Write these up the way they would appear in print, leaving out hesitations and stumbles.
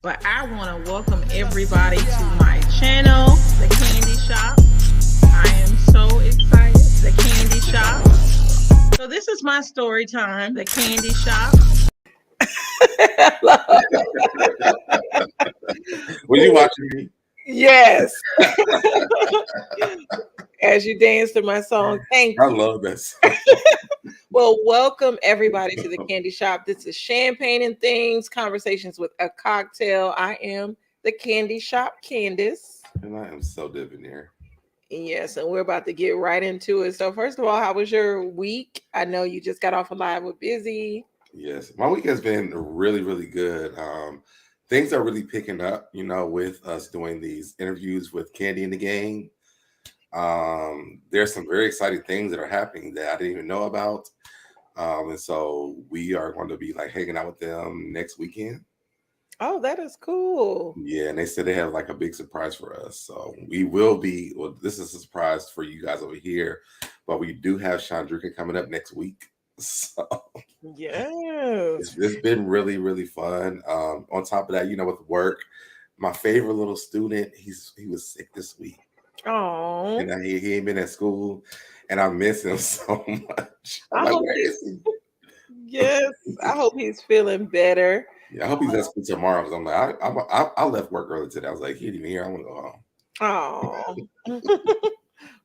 But I want to welcome everybody to my channel, The Candy Shop. I am so excited. The Candy Shop. So this is my story time, The Candy Shop. Were you watching me? Yes. As you dance to my song, thank you. I love that song. Well, welcome everybody to the Candy Shop. This is Champagne and Things, Conversations with a Cocktail. I am the Candy Shop Candace. And I am so debonair. Yes, and we're about to get right into it. So first of all, how was your week? I know you just got off a live with Busy. Yes, my week has been really, really good. Things are really picking up, with us doing these interviews with Candy and the Gang. There's some very exciting things that are happening that I didn't even know about. And so we are going to be like hanging out with them next weekend. Oh, that is cool. Yeah, and they said they have like a big surprise for us. So we will be, well, this is a surprise for you guys over here, but we do have Chandrika coming up next week. So yes, it's been really, really fun. On top of that, with work, my favorite little student, he was sick this week. Oh, And he ain't been at school, and I miss him so much. Yes, I hope he's feeling better. Yeah, I hope he's at school tomorrow. Because I'm like, I left work early today. I was like, he didn't even here. I want to go home. Oh,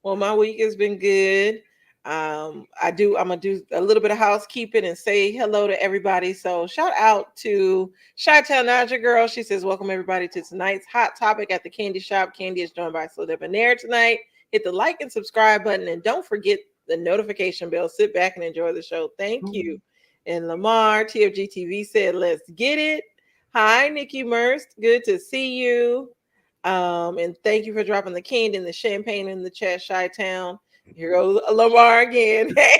well, my week has been good. I'm gonna do a little bit of housekeeping and say hello to everybody. So shout out to Chi-Town Naja Girl. She says, welcome everybody to tonight's hot topic at the Candy Shop. Candy is joined by So Debonair tonight. Hit the like and subscribe button, and don't forget the notification bell. Sit back and enjoy the show. Thank you. And Lamar, TFG TV said, let's get it. Hi, Nikki Merst. Good to see you. And thank you for dropping the candy and the champagne in the chat, Chi-Town. Here goes Lamar again. Hey,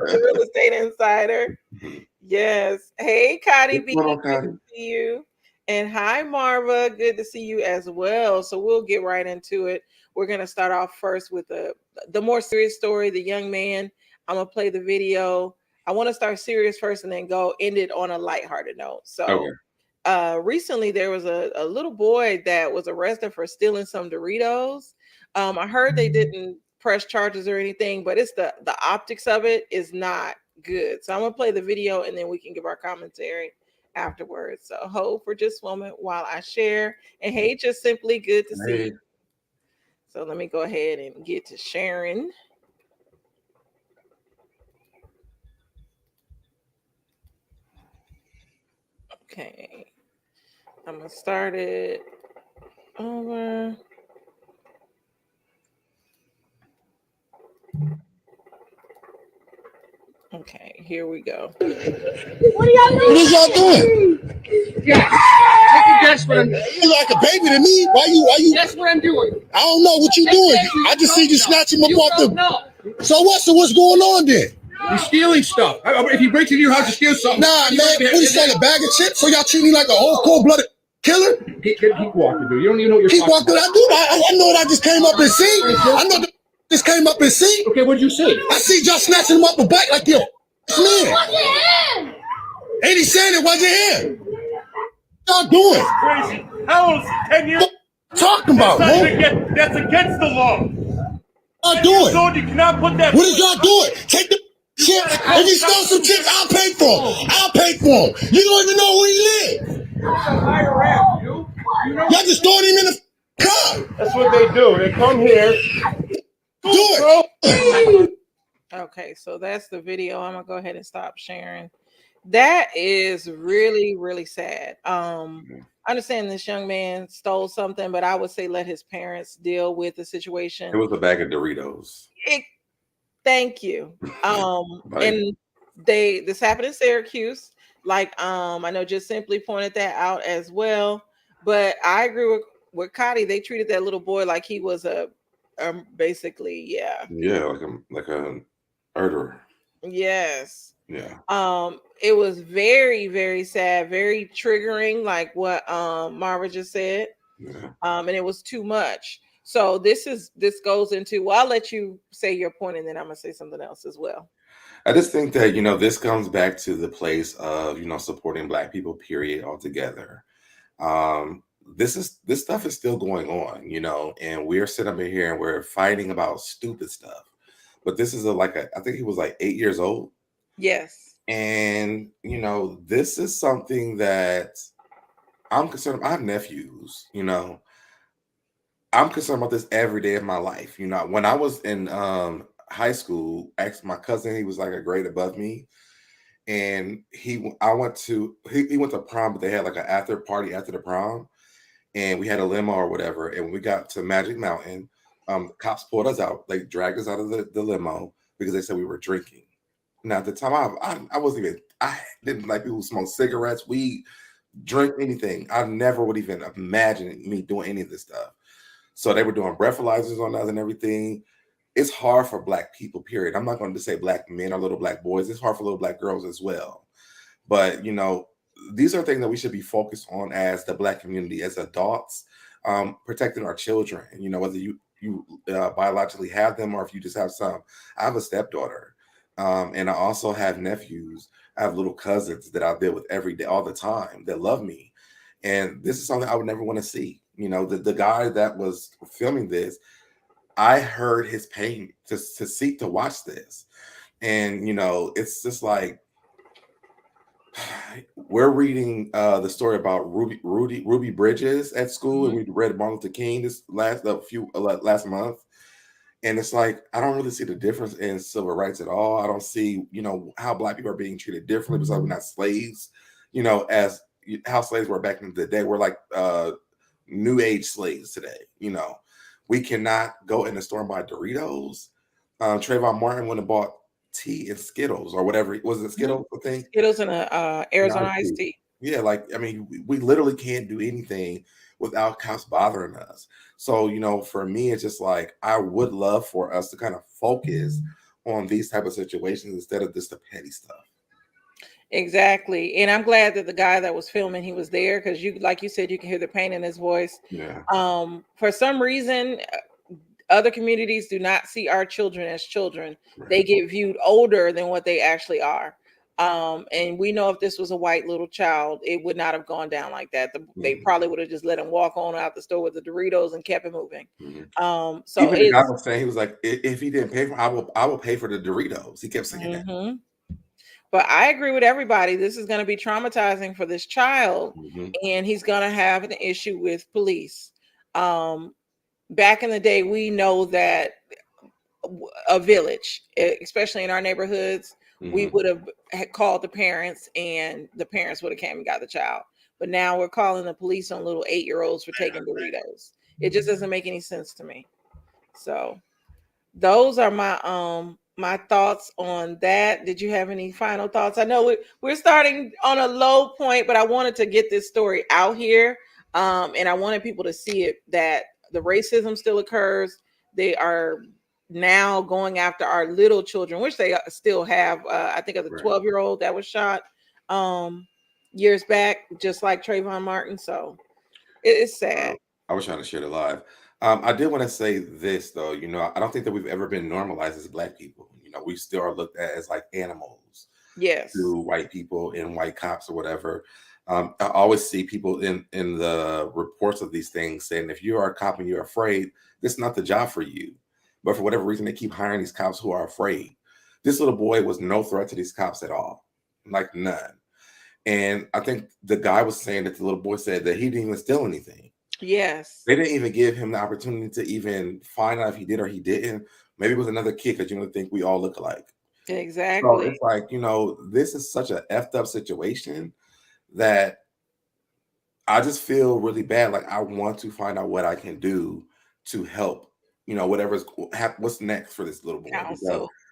Real Estate Insider. Yes. Hey, Cotty B. Good to see you. And hi, Marva. Good to see you as well. So we'll get right into it. We're going to start off first with the more serious story, the young man. I'm going to play the video. I want to start serious first and then end it on a lighthearted note. So recently there was a little boy that was arrested for stealing some Doritos. I heard they didn't press charges or anything, but it's the optics of it is not good. So I'm going to play the video and then we can give our commentary afterwards. So hold for just a moment while I share. And hey, just simply good to see you. So let me go ahead and get to sharing. Okay, I'm gonna start it over. Okay, here we go. What is y'all doing? Yeah, guess what I'm doing. You're like a baby to me. Why you? Guess what I'm doing. I don't know what you doing. I just see you snatching him up off the. So what's going on then? You're stealing stuff. If he breaks into your house, you steal something. Nah, man. What is that? A bag of chips? So y'all treat me like a whole cold-blooded killer? Keep walking, dude. You don't even know what you're Keep walking. I know what I just came up and see. I know that just came up and see. Okay, what did you see? I see y'all snatching him up the back like yo. Man. Ain't he saying it wasn't him? What y'all doing? Crazy. How old is he? 10 years? What talking about, man? That's against the law. What y'all doing? You cannot put that. What is y'all doing? Take the chips. If he stole some chips, I'll pay for him. I'll pay for him. You don't even know where he lives. Y'all just throwing him in the car. That's what they do. They come here. Do it. Okay, so that's the video. I'm gonna go ahead and stop sharing. That is really, really sad. I understand this young man stole something, but I would say let his parents deal with the situation. It was a bag of Doritos. Thank you. And this happened in Syracuse. I know Just Simply pointed that out as well. But I agree with Cotty. They treated that little boy like he was basically, yeah. Yeah, like a murderer. Yes. Yeah. It was very, very sad, very triggering, like what Marva just said. Yeah. And it was too much. So this goes into, well, I'll let you say your point and then I'm gonna say something else as well. I just think that, this comes back to the place of, supporting Black people, period, altogether. This stuff is still going on, and we're sitting up in here and we're fighting about stupid stuff. But this is I think he was like 8 years old. Yes. And this is something that I'm concerned. I have nephews, I'm concerned about this every day of my life. When I was in high school, actually my cousin, he was like a grade above me. And he went to prom, but they had like an after party after the prom. And we had a limo or whatever. And when we got to Magic Mountain, the cops pulled us out. They dragged us out of the limo because they said we were drinking. Now, at the time, I wasn't even, I didn't like people who smoke cigarettes, weed, drink anything. I never would even imagine me doing any of this stuff. So they were doing breathalyzers on us and everything. It's hard for Black people, period. I'm not going to say Black men or little Black boys. It's hard for little Black girls as well. But, these are things that we should be focused on as the Black community, as adults, protecting our children, whether you biologically have them or if you just have some. I have a stepdaughter, and I also have nephews. I have little cousins that I deal with every day, all the time, that love me. And this is something I would never want to see. The guy that was filming this, I heard his pain to seek to watch this. And, it's just like, we're reading the story about Ruby Bridges at school, and we read Martin Luther King this last month, and it's like I don't really see the difference in civil rights at all. I don't see how Black people are being treated differently because we're not slaves, as how slaves were back in the day. We're like new age slaves today. We cannot go in the store and buy Doritos. Trayvon Martin went and bought tea and Skittles or whatever. Was it Skittles? I think Skittles and a Arizona iced tea. Yeah, we literally can't do anything without cops bothering us. So for me, it's just like I would love for us to kind of focus on these type of situations instead of just the petty stuff. Exactly. And I'm glad that the guy that was filming, he was there because like you said, you can hear the pain in his voice. Yeah. For some reason, other communities do not see our children as children. Right. They get viewed older than what they actually are. And we know if this was a white little child, it would not have gone down like that. They probably would have just let him walk on out the store with the Doritos and kept it moving. So even the guy was saying, he was like, if he didn't pay for, I will pay for the Doritos. He kept saying that. But I agree with everybody. This is going to be traumatizing for this child, and he's going to have an issue with police. Back in the day, we know that a village, especially in our neighborhoods, we would have called the parents and the parents would have came and got the child. But now we're calling the police on little 8-year-olds for taking Doritos. It just doesn't make any sense to me. So those are my thoughts on that. Did you have any final thoughts? I know we're starting on a low point, but I wanted to get this story out here. And I wanted people to see it, that the racism still occurs. They are now going after our little children, which they still have. I think of the 12-year-old that was shot years back, just like Trayvon Martin. So it's sad. I was trying to share it live. I did want to say this, though. I don't think that we've ever been normalized as Black people. We still are looked at as like animals. Yes. To white people and white cops or whatever. I always see people in the reports of these things saying, if you are a cop and you're afraid, this is not the job for you. But for whatever reason, they keep hiring these cops who are afraid. This little boy was no threat to these cops at all. Like none. And I think the guy was saying that the little boy said that he didn't even steal anything. Yes. They didn't even give him the opportunity to even find out if he did or he didn't. Maybe it was another kid because think we all look alike. Exactly. So it's like, this is such a effed up situation that I just feel really bad. Like I want to find out what I can do to help, what's next for this little boy.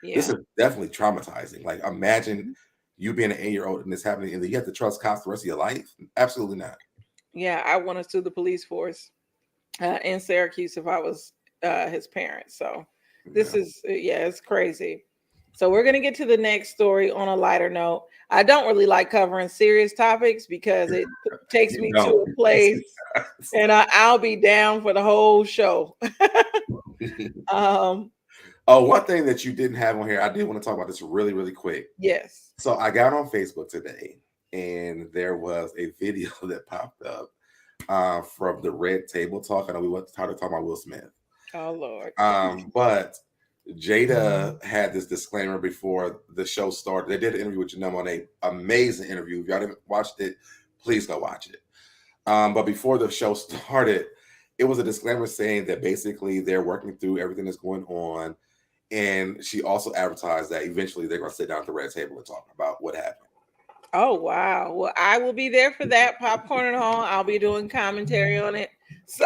This is definitely traumatizing. Like imagine you being an 8-year-old and this happening and you have to trust cops the rest of your life. Absolutely not. Yeah, I want to sue the police force in Syracuse if I was his parent. So this is, it's crazy. So we're going to get to the next story on a lighter note. I don't really like covering serious topics because it takes me to a place and I'll be down for the whole show. One thing that you didn't have on here, I did want to talk about this really, really quick. Yes. So I got on Facebook today and there was a video that popped up from the Red Table Talk. I know we started talking about Will Smith. Oh Lord. But Jada had this disclaimer before the show started. They did an interview with Janelle Monáe, amazing interview. If y'all didn't watch it, please go watch it. But before the show started, it was a disclaimer saying that basically they're working through everything that's going on. And she also advertised that eventually they're going to sit down at the Red Table and talk about what happened. Oh wow. Well, I will be there for that. Popcorn and all. I'll be doing commentary on it. So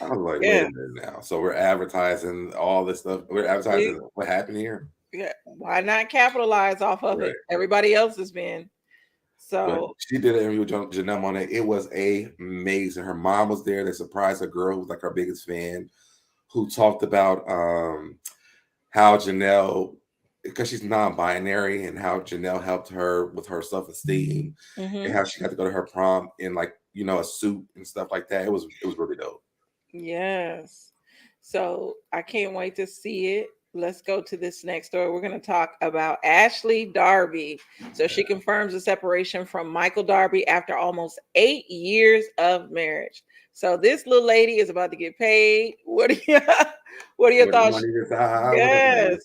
I was like, wait yeah. a minute now. So we're advertising all this stuff. We're advertising what happened here. Yeah. Why not capitalize off of it? Everybody else has been. So but she did an interview with Janelle Monáe. It was amazing. Her mom was there. They surprised a girl who was like her biggest fan, who talked about how Janelle, because she's non-binary, and how Janelle helped her with her self-esteem, and how she got to go to her prom in like, you know, a suit and stuff like that. It was really dope. yes. So I can't wait to see it. Let's go to this next story. We're going to talk about Ashley Darby. So she confirms the separation from Michael Darby after almost 8 years of marriage. So this little lady is about to get paid. What are your thoughts? Yes,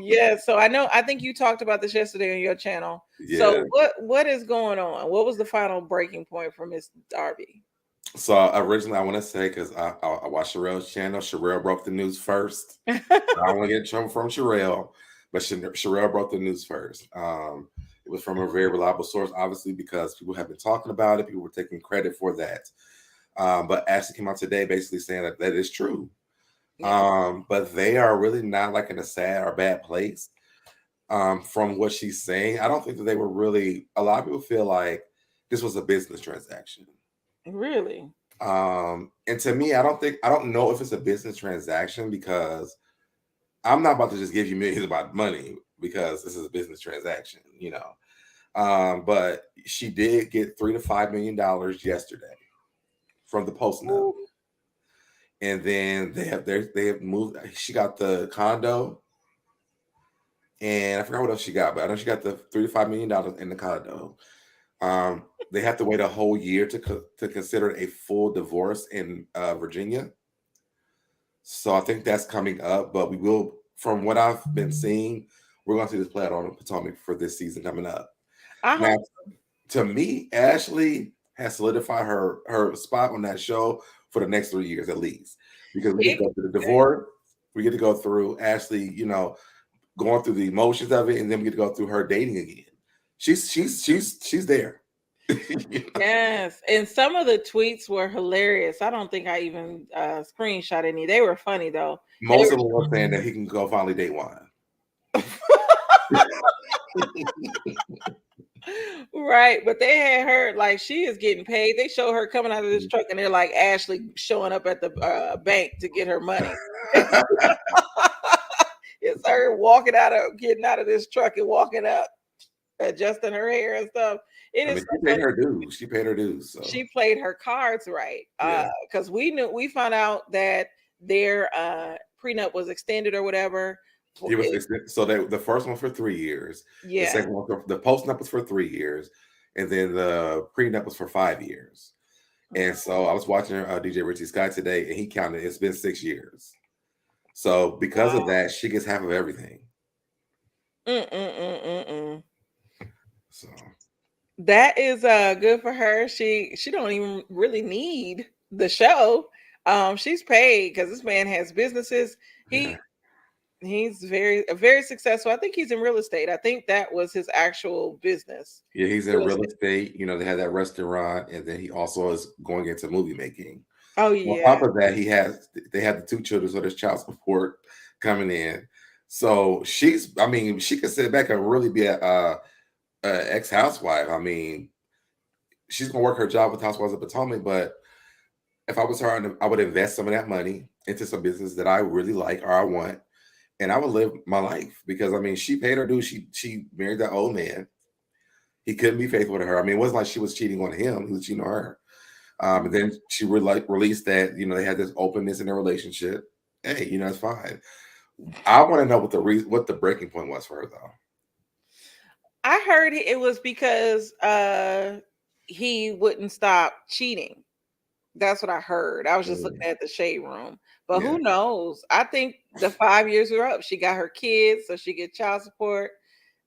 yes. So I think you talked about this yesterday on your channel. Yeah. So what is going on? What was the final breaking point for Miss Darby? So originally, I want to say, because I watched Sherelle's channel, Sherelle broke the news first. I don't want to get in trouble from Sherelle, but Sherelle broke the news first. It was from a very reliable source, obviously, because people have been talking about it. People were taking credit for that. But Ashley came out today basically saying that is true. Yeah. But they are really not like in a sad or bad place. From what she's saying, I don't think that they were really, a lot of people feel like this was a business transaction. Really? And to me, I don't know if it's a business transaction, because I'm not about to just give you millions about money because this is a business transaction, you know. But she did get $3 to $5 million yesterday from the Post Note. And then they have moved. She got the condo, and I forgot what else she got, but I know she got the $3 to $5 million in the condo. They have to wait a whole year to consider a full divorce in Virginia. So I think that's coming up, but we will, from what I've been seeing, we're going to see this play out on Potomac for this season coming up. Now, to me, Ashley has solidified her spot on that show for the next 3 years at least, because we get to go through the divorce, we get to go through Ashley, you know, going through the emotions of it, and then we get to go through her dating again. She's there. Yes, and some of the tweets were hilarious. I don't think I even screenshot any. They were funny though. Most of them were saying that he can go finally date wine. Right, but they had her like she is getting paid. They show her coming out of this truck, and they're like Ashley showing up at the bank to get her money. It's her getting out of this truck and walking up, adjusting her hair and stuff. She paid her dues. She paid her dues. So. She played her cards right. Because we found out that their prenup was extended or whatever. It was extended. So the first one for 3 years. Yeah. The second one, the postnup was for 3 years, and then the prenup was for 5 years. And so I was watching DJ Richie Scott today, and he counted. It's been 6 years. So because of that, she gets half of everything. So that is good for her. She don't even really need the show. She's paid because this man has businesses. He's very successful. I think he's in real estate. I think that was his actual business. Yeah, he's in real estate. You know, they had that restaurant, and then he also is going into movie making. Oh yeah. On top of that, they have the 2 children, so there's child support coming in. So she could sit back and really be a ex-housewife. I mean, she's gonna work her job with Housewives of Potomac, but if I was her, I would invest some of that money into some business that I really like or I want, and I would live my life, because I mean, she paid her dues. She married that old man. He couldn't be faithful to her. I mean, it wasn't like she was cheating on him; he was cheating on her. And then she released that, you know, they had this openness in their relationship. Hey, you know, it's fine. I want to know what the breaking point was for her, though. I heard it was because he wouldn't stop cheating. That's what I heard. I was just looking at the shade room. But Yeah. who knows? I think the 5 years are up. She got her kids, so she get child support,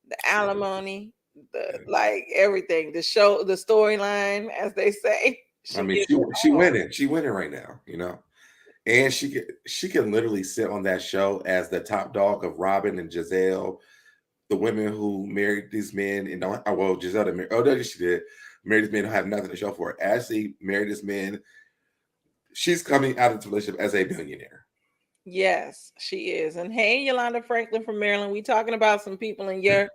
the alimony, the like everything, the show, the storyline, as they say. I She mean, gets it she all. winning. She winning right now, you know. And she can literally sit on that show as the top dog of Robin and Giselle, the women who married these men and don't. Well, Giselle didn't marry. Oh, no, she did. Married these men who have nothing to show for it. Ashley married this man. She's coming out of the relationship as a billionaire. Yes, she is. And hey, Yolanda Franklin from Maryland, we talking about some people in your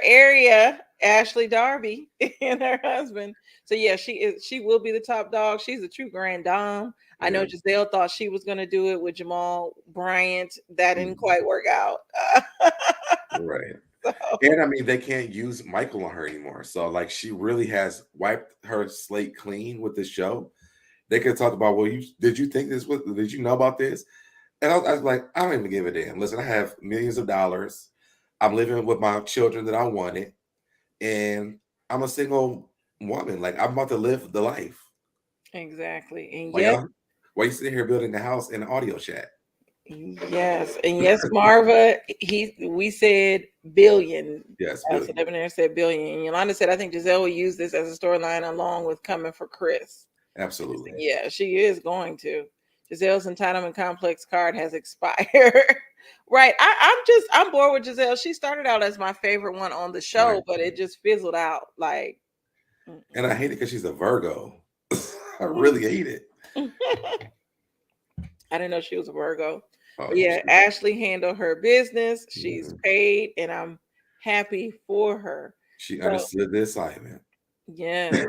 area, Ashley Darby and her husband. So yeah, she is. She will be the top dog. She's a true grand dame. I know Yeah. Giselle thought she was going to do it with Jamal Bryant. That didn't Mhm. quite work out. Right. So, And I mean, they can't use Michael on her anymore. So, like, she really has wiped her slate clean with the show. They could talk about, well, did you think this was? Did you know about this? And I was like, I don't even give a damn. Listen, I have millions of dollars. I'm living with my children that I wanted, and I'm a single woman. Like, I'm about to live the life. exactly. And Like, yes, why you sitting here building a house in an audio chat? yes, and yes, Marva. We said billion. Yes, So billion. Debonair said billion. And Yolanda said, I think Giselle will use this as a storyline along with Coming for Chris. Absolutely. Yeah, she is going to. Giselle's entitlement complex card has expired. Right. I'm bored with Giselle. She started out as my favorite one on the show, Right. but it just fizzled out. Like, And I hate it because she's a Virgo. I really hate it. I didn't know she was a Virgo. Oh, But yeah, Ashley handled her business. She's Mhm. paid, and I'm happy for her. She So, understood the assignment. yeah.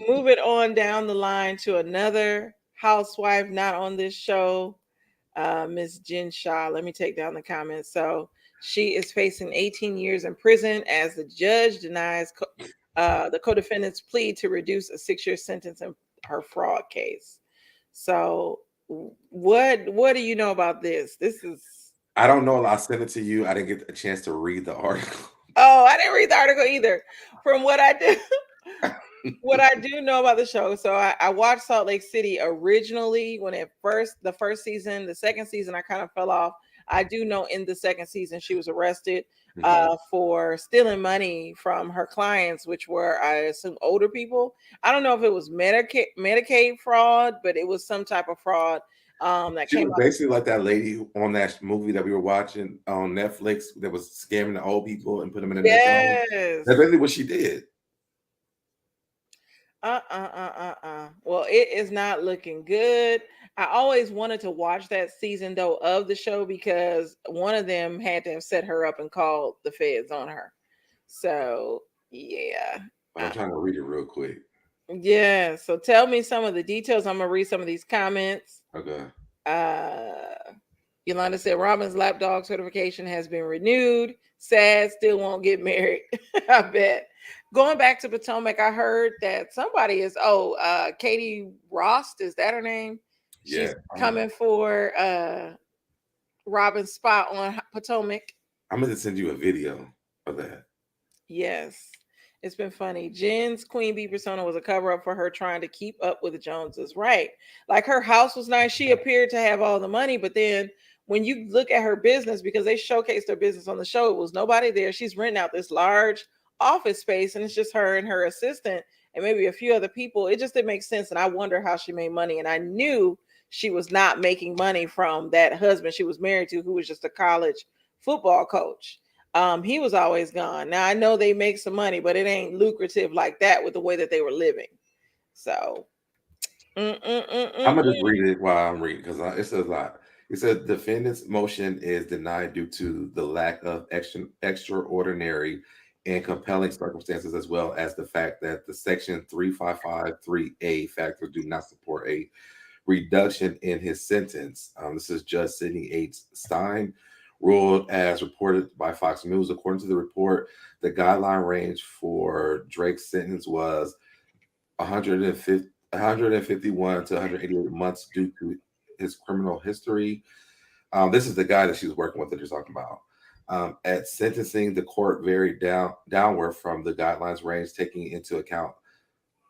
Moving on down the line to another housewife not on this show, Miss Jen Shah. Let me take down the comments. So she is facing 18 years in prison as the judge denies the co-defendant's plea to reduce a 6-year sentence in her fraud case. So what do you know about this? This is I don't know. I sent it to you. I didn't get a chance to read the article. Oh, I didn't read the article either. From what I do. What I do know about the show, so I watched Salt Lake City originally when the first season, the second season I kind of fell off. I do know in the second season she was arrested for stealing money from her clients, which were, I assume, older people. I don't know if it was Medicaid fraud, but it was some type of fraud that She came was out. basically like that lady on that movie that we were watching on Netflix that was scamming the old people and put them in a nursing home. Yes. That's basically what she did. Well, it is not looking good. I always wanted to watch that season though of the show because one of them had to have set her up and called the feds on her. So yeah. I'm trying to read it real quick. Yeah. So tell me some of the details. I'm gonna read some of these comments. Okay. Yolanda said Robin's lapdog certification has been renewed. Sad, still won't get married. I bet. Going back to Potomac, I heard that somebody is Katie Rost, is that her name? She's coming for Robin's spot on Potomac. I'm going to send you a video of that. Yes. It's been funny. Jen's Queen Bee persona was a cover-up for her trying to keep up with the Joneses. Right. Like her house was nice. She appeared to have all the money, but then when you look at her business, because they showcased her business on the show, it was nobody there. She's renting out this large office space and it's just her and her assistant and maybe a few other people. It just didn't make sense. And I wonder how she made money. And I knew she was not making money from that husband she was married to, who was just a college football coach. He was always gone. Now I know they make some money, but it ain't lucrative like that with the way that they were living. So I'm gonna just read it while I'm reading because it says a lot. It says defendant's motion is denied due to the lack of extraordinary and compelling circumstances, as well as the fact that the section 3553A factors do not support a reduction in his sentence. This is Judge Sidney H. Stein ruled as reported by Fox News. According to the report, the guideline range for Drake's sentence was 151 to 188 months due to his criminal history. This is the guy that she was working with that you're talking about. At sentencing, the court varied downward from the guidelines range, taking into account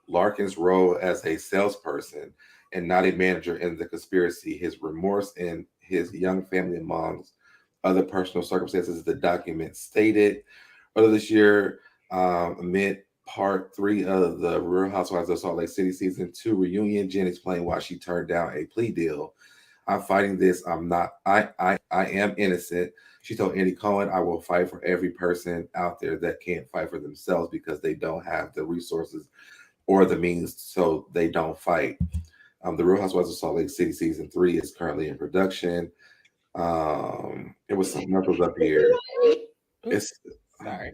Larkin's role as a salesperson and not a manager in the conspiracy, his remorse, and his young family, amongst other personal circumstances. The document stated earlier this year, amid part 3 of the Real Housewives of Salt Lake City season 2 reunion, Jen explained why she turned down a plea deal. I'm fighting this. I'm not. I am innocent. She told Andy Cohen, "I will fight for every person out there that can't fight for themselves because they don't have the resources or the means, so they don't fight." The Real Housewives of Salt Lake City season 3 is currently in production. It was something else was up here. It's Sorry.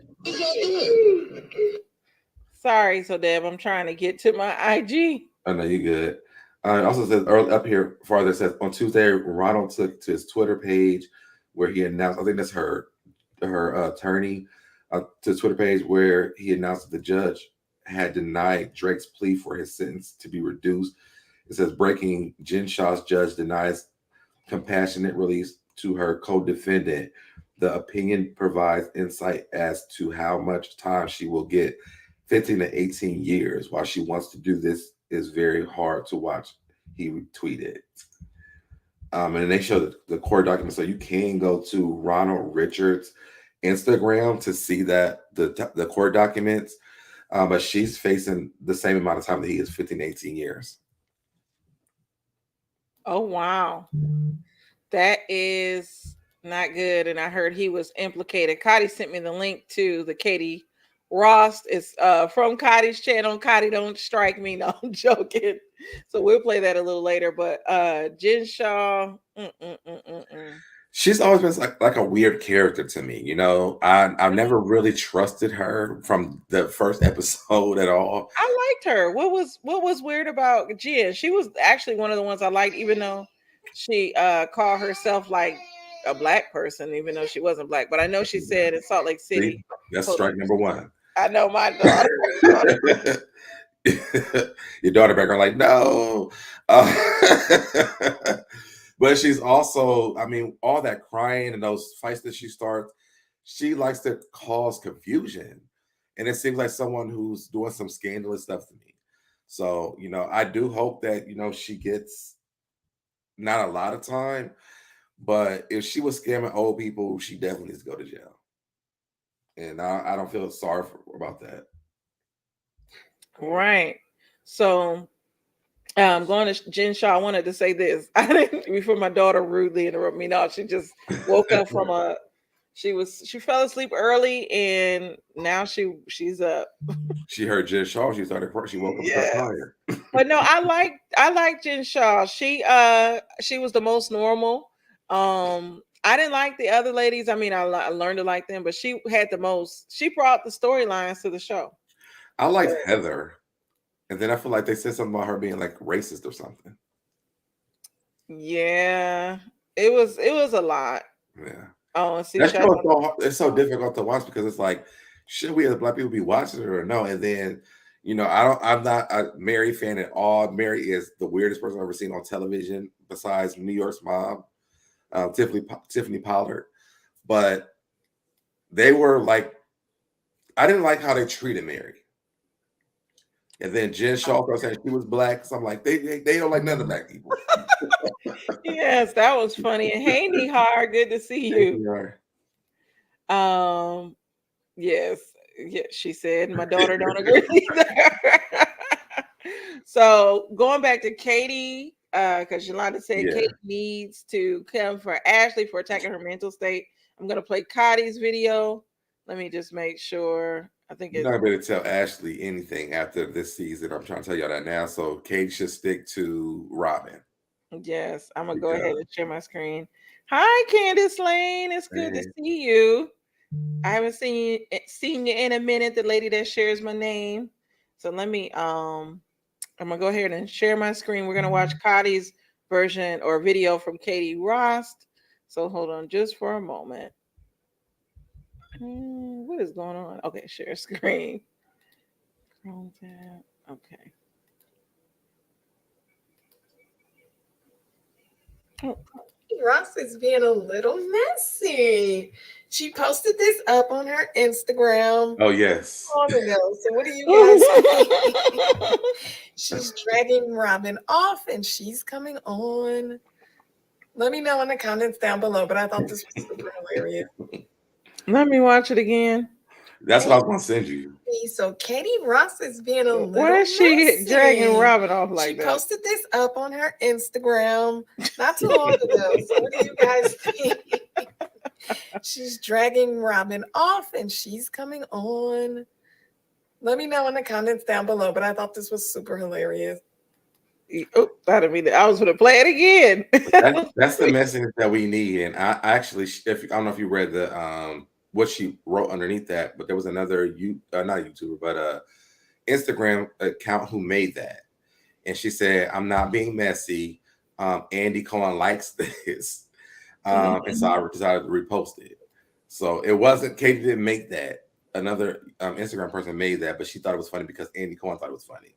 Sorry, so Deb, I'm trying to get to my IG. I know you good. It also says early up here farther, it says on Tuesday, Ronald took to his Twitter page where he announced, I think that's her attorney, to his Twitter page where he announced that the judge had denied Drake's plea for his sentence to be reduced. It says breaking, Jen Shah's judge denies compassionate release to her co-defendant. The opinion provides insight as to how much time she will get, 15 to 18 years. While she wants to do this, is very hard to watch, he tweeted. And they show the court document, so you can go to Ronald Richards' Instagram to see that the court documents. But she's facing the same amount of time that he is, 15 to 18 years. Oh wow, that is not good. And I heard he was implicated. Cotty sent me the link to the Katie Ross. It's from Cotty's channel. Cotty, don't strike me. No, I'm joking. So we'll play that a little later. But Jen Shah, She's always been like a weird character to me. You know, I've never really trusted her from the first episode at all. I liked her. What was weird about Jen? She was actually one of the ones I liked, even though she called herself like a black person, even though she wasn't black. But I know she said in Salt Lake City. See, that's strike number one. I know my daughter. Your daughter background, like, no. But she's also, I mean, all that crying and those fights that she starts, she likes to cause confusion. And it seems like someone who's doing some scandalous stuff to me. So, you know, I do hope that, you know, she gets not a lot of time, but if she was scamming old people, she definitely needs to go to jail. And I don't feel sorry about that. Right. So going to Jen Shah, I wanted to say this. I didn't before my daughter rudely interrupted me. No, she just woke up from she fell asleep early and now she's up. She heard Jen Shah, she started crying. She woke up and started crying. But no, I like Jen Shah. She was the most normal. I didn't like the other ladies. I mean, I learned to like them, but she had the most. She brought the storylines to the show. I liked Heather, and then I feel like they said something about her being like racist or something. Yeah, it was a lot. Yeah. Oh, see, That show it's so difficult to watch because it's like, should we as black people be watching it or no? And then, you know, I'm not a Mary fan at all. Mary is the weirdest person I've ever seen on television besides New York's mom, Tiffany Pollard. But they were like, I didn't like how they treated Mary. And then Jen Shah saying she was black. So I'm like, they don't like none of black people. Yes, that was funny. And hey, Nihar, good to see you. Yes, she said. My daughter don't agree either. So going back to Katie, because Yolanda said Katie needs to come for Ashley for attacking her mental state. I'm gonna play Cotty's video. Let me just make sure. I think you're not gonna be able to tell Ashley anything after this season. I'm trying to tell y'all that now. So Katie should stick to Robin. Yes, I'm gonna go ahead and share my screen. Hi, Candace Lane. It's good to see you. I haven't seen you in a minute. The lady that shares my name. So let me I'm gonna go ahead and share my screen. We're gonna watch Cotty's version or video from Katie Ross. So hold on just for a moment. What is going on? Okay, share screen. Chrome tab. Okay. Oh, Ross is being a little messy. She posted this up on her Instagram. Oh yes. I don't know. So what do you guys think? She's dragging Robin off and she's coming on. Let me know in the comments down below, but I thought this was super hilarious. Let me watch it again. That's what I was gonna send you. So Katie Ross is being a little Why is she messy. dragging Robin off like She that? posted this up on her Instagram not too long ago. So what do you guys think? She's dragging Robin off and she's coming on. Let me know in the comments down below, but I thought this was super hilarious. Oh, I didn't mean that. I was going to play it again. That's the message that we need. And I actually, I don't know if you read the what she wrote underneath that, but there was another not YouTuber, but Instagram account who made that, and she said, "I'm not being messy. Andy Cohen likes this." And so I decided to repost it. So it wasn't Katie didn't make that. Another Instagram person made that, but she thought it was funny because Andy Cohen thought it was funny.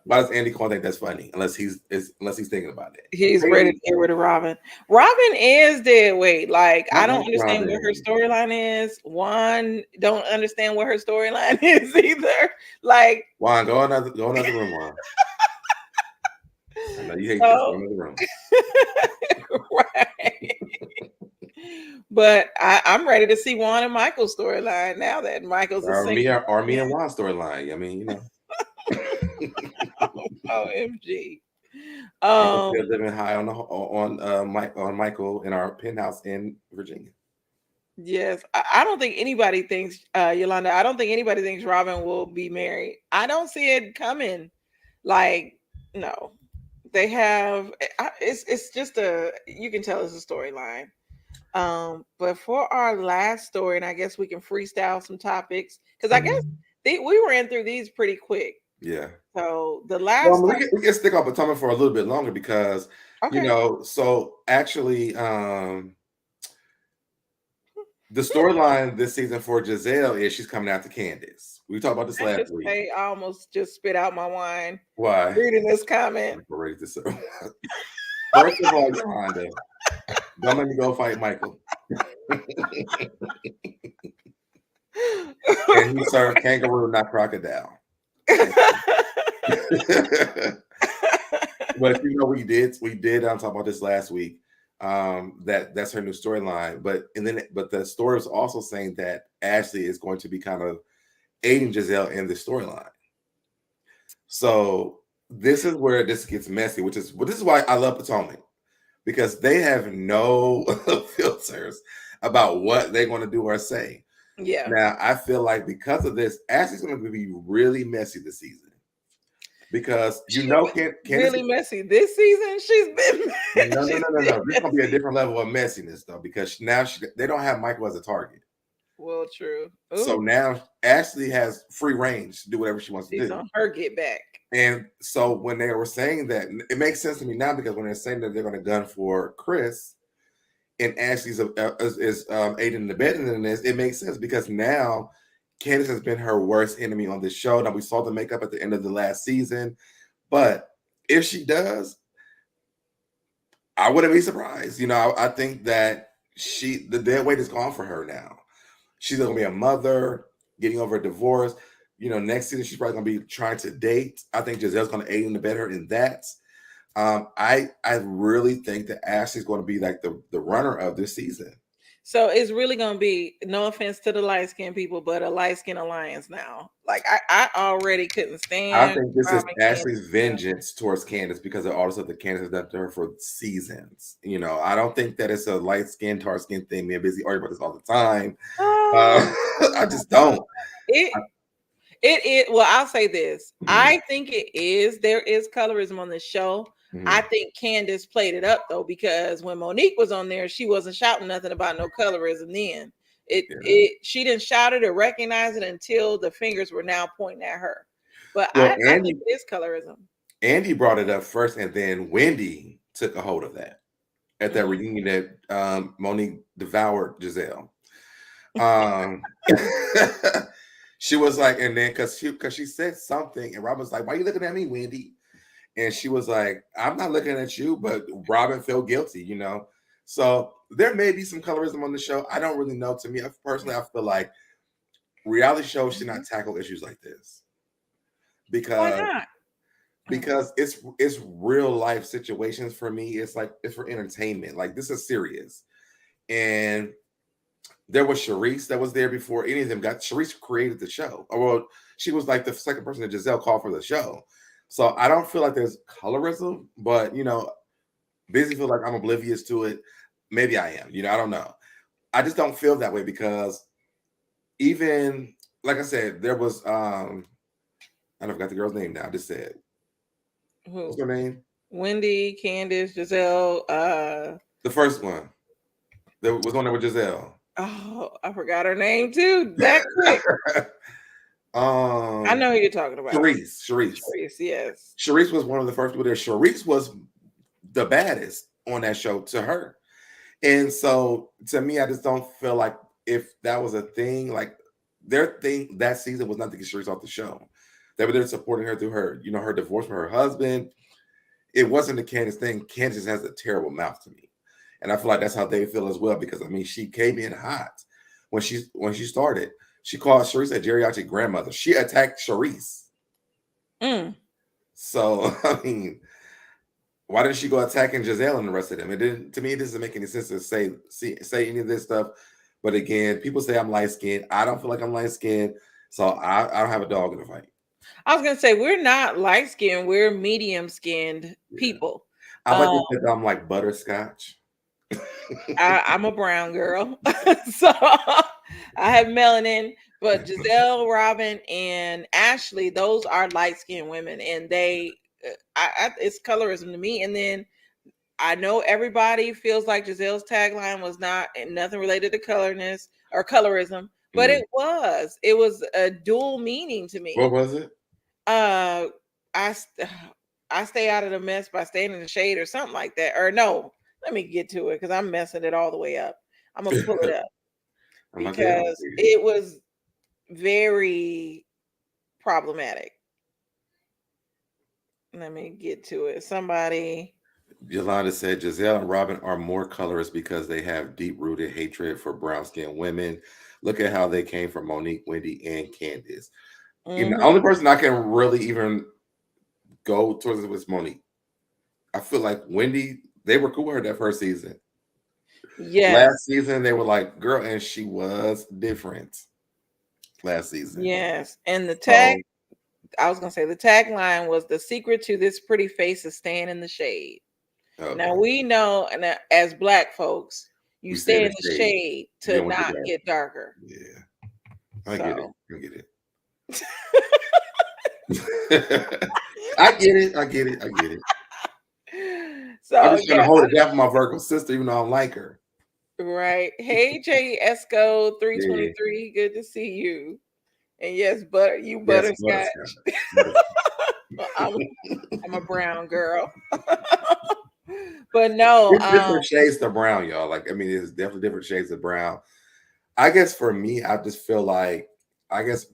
Why does Andy Cohen think that's funny? Unless he's thinking about it. He's ready to get rid of Robin. Robin is dead weight. Like, I don't understand what her storyline is. Juan don't understand what her storyline is either. Like, Juan, go another room, Juan. I know you hate this. Go another room. Right. But I'm ready to see Juan and Michael's storyline now that Michael's or me and Juan's storyline. I mean, you know. OMG. Living high on Michael in our penthouse in Virginia. Yes, I don't think anybody thinks Yolanda. I don't think anybody thinks Robin will be married. I don't see it coming. Like, no, they have. It's just you can tell it's a storyline. But for our last story, and I guess we can freestyle some topics because I guess we ran through these pretty quick. Yeah. So the last we can stick on Potomac for a little bit longer because you know, so actually the storyline this season for Giselle is she's coming out to Candace. We talked about this last week. I almost just spit out my wine. Why? Reading this comment. First of all, Yolanda, don't let me go fight Michael. And he served kangaroo, not crocodile. But you know, we did talk about this last week. That's her new storyline. But the story is also saying that Ashley is going to be kind of aiding Giselle in the storyline. So this is where this gets messy, this is why I love Potomac, because they have no filters about what they're going to do or say. Yeah. Now I feel like because of this, Ashley's going to be really messy this season. Because Candace really messy this season. She's been no. There's gonna be a different level of messiness though, because now they don't have Michael as a target. Well, true. Ooh. So now Ashley has free range to do whatever she wants to do. On her get back. And so when they were saying that, it makes sense to me now, because when they're saying that they're going to gun for Chris and Ashley's is aiding and abetting in this, it makes sense because now Candace has been her worst enemy on this show. Now we saw the makeup at the end of the last season, but if she does, I wouldn't be surprised. You know, I think that the dead weight is gone for her now. She's gonna be a mother, getting over a divorce. You know, next season she's probably gonna be trying to date. I think Giselle's gonna aid and abet her in that. I really think that Ashley's going to be like the runner of this season. So it's really going to be, no offense to the light-skinned people, but a light-skinned alliance now. Like, I already couldn't stand. I think this is Ashley's vengeance towards Candace because of all the stuff that Candace has done to her for seasons. You know, I don't think that it's a light-skinned, dark-skinned thing. Me and Busy argue about this all the time. I just don't. Well, I'll say this. I think it is. There is colorism on this show. I think Candace played it up though, because when Monique was on there, she wasn't shouting nothing about no colorism then. She didn't shout it or recognize it until the fingers were now pointing at her. But I think it is colorism. Andy brought it up first, and then Wendy took a hold of that at that reunion that Monique devoured Giselle. She was like, and then because she said something, and Rob was like, "Why are you looking at me, Wendy?" And she was like, I'm not looking at you, but Robin felt guilty, you know? So there may be some colorism on the show. I don't really know. To me, personally, I feel like reality shows should not tackle issues like this Why because not? it's real life situations for me. It's like it's for entertainment. Like this is serious. And there was Sharice that was there before any of them got. Sharice created the show. Or well, she was like the second person that Giselle called for the show. So I don't feel like there's colorism, but you know, Busy feel like I'm oblivious to it. Maybe I am. You know, I don't know. I just don't feel that way because even like I said, there was I forgot the girl's name now. I just said Who? what's her name? Wendy, Candace, Giselle. The first one. There was one there with Giselle. Oh, I forgot her name too. That quick. I know who you're talking about. Sharice. Yes. Sharice was one of the first people there. Sharice was the baddest on that show to her. And so to me, I just don't feel like if that was a thing, like their thing that season was not to get Sharice off the show. They were there supporting her through her, you know, her divorce from her husband. It wasn't the Candace thing. Candace has a terrible mouth to me. And I feel like that's how they feel as well, because I mean, she came in hot when she started. She called Sharice a geriatric grandmother. She attacked Sharice. So I mean, why didn't she go attacking Giselle and the rest of them? It didn't. To me, it doesn't make any sense to say any of this stuff. But again, people say I'm light skinned. I don't feel like I'm light skinned, so I don't have a dog in the fight. I was gonna say we're not light skinned. We're medium skinned people. I like to think I'm like butterscotch. I'm a brown girl, so I have melanin. But Giselle, Robin, and Ashley, those are light skinned women, and they, it's colorism to me. And then I know everybody feels like Giselle's tagline was nothing related to colorness or colorism, but it was a dual meaning to me. What was it? I stay out of the mess by staying in the shade or something like that. Or no, let me get to it because I'm messing it all the way up. I'm gonna pull it up because it was very problematic. Let me get to it. Somebody. Yolanda said Giselle and Robin are more colorist because they have deep-rooted hatred for brown-skinned women. Look at how they came from Monique, Wendy, and Candace. You know, the only person I can really even go towards it was Monique. I feel like Wendy, they were cool with her that first season. Yeah. Last season, they were like, girl, and she was different last season. Yes. And the tag, I was going to say the tagline was the secret to this pretty face is staying in the shade. Okay. Now we know, and as Black folks, you stay in the shade to not get darker. Yeah. I get it. I get it. So I'm just gonna hold it down for my Virgo sister, even though I don't like her. Right. Hey, J Esco 323. Good to see you. And yes, butterscotch. I'm a brown girl. But no, it's different shades of brown, y'all. Like, I mean, it's definitely different shades of brown. I guess for me, I just feel like,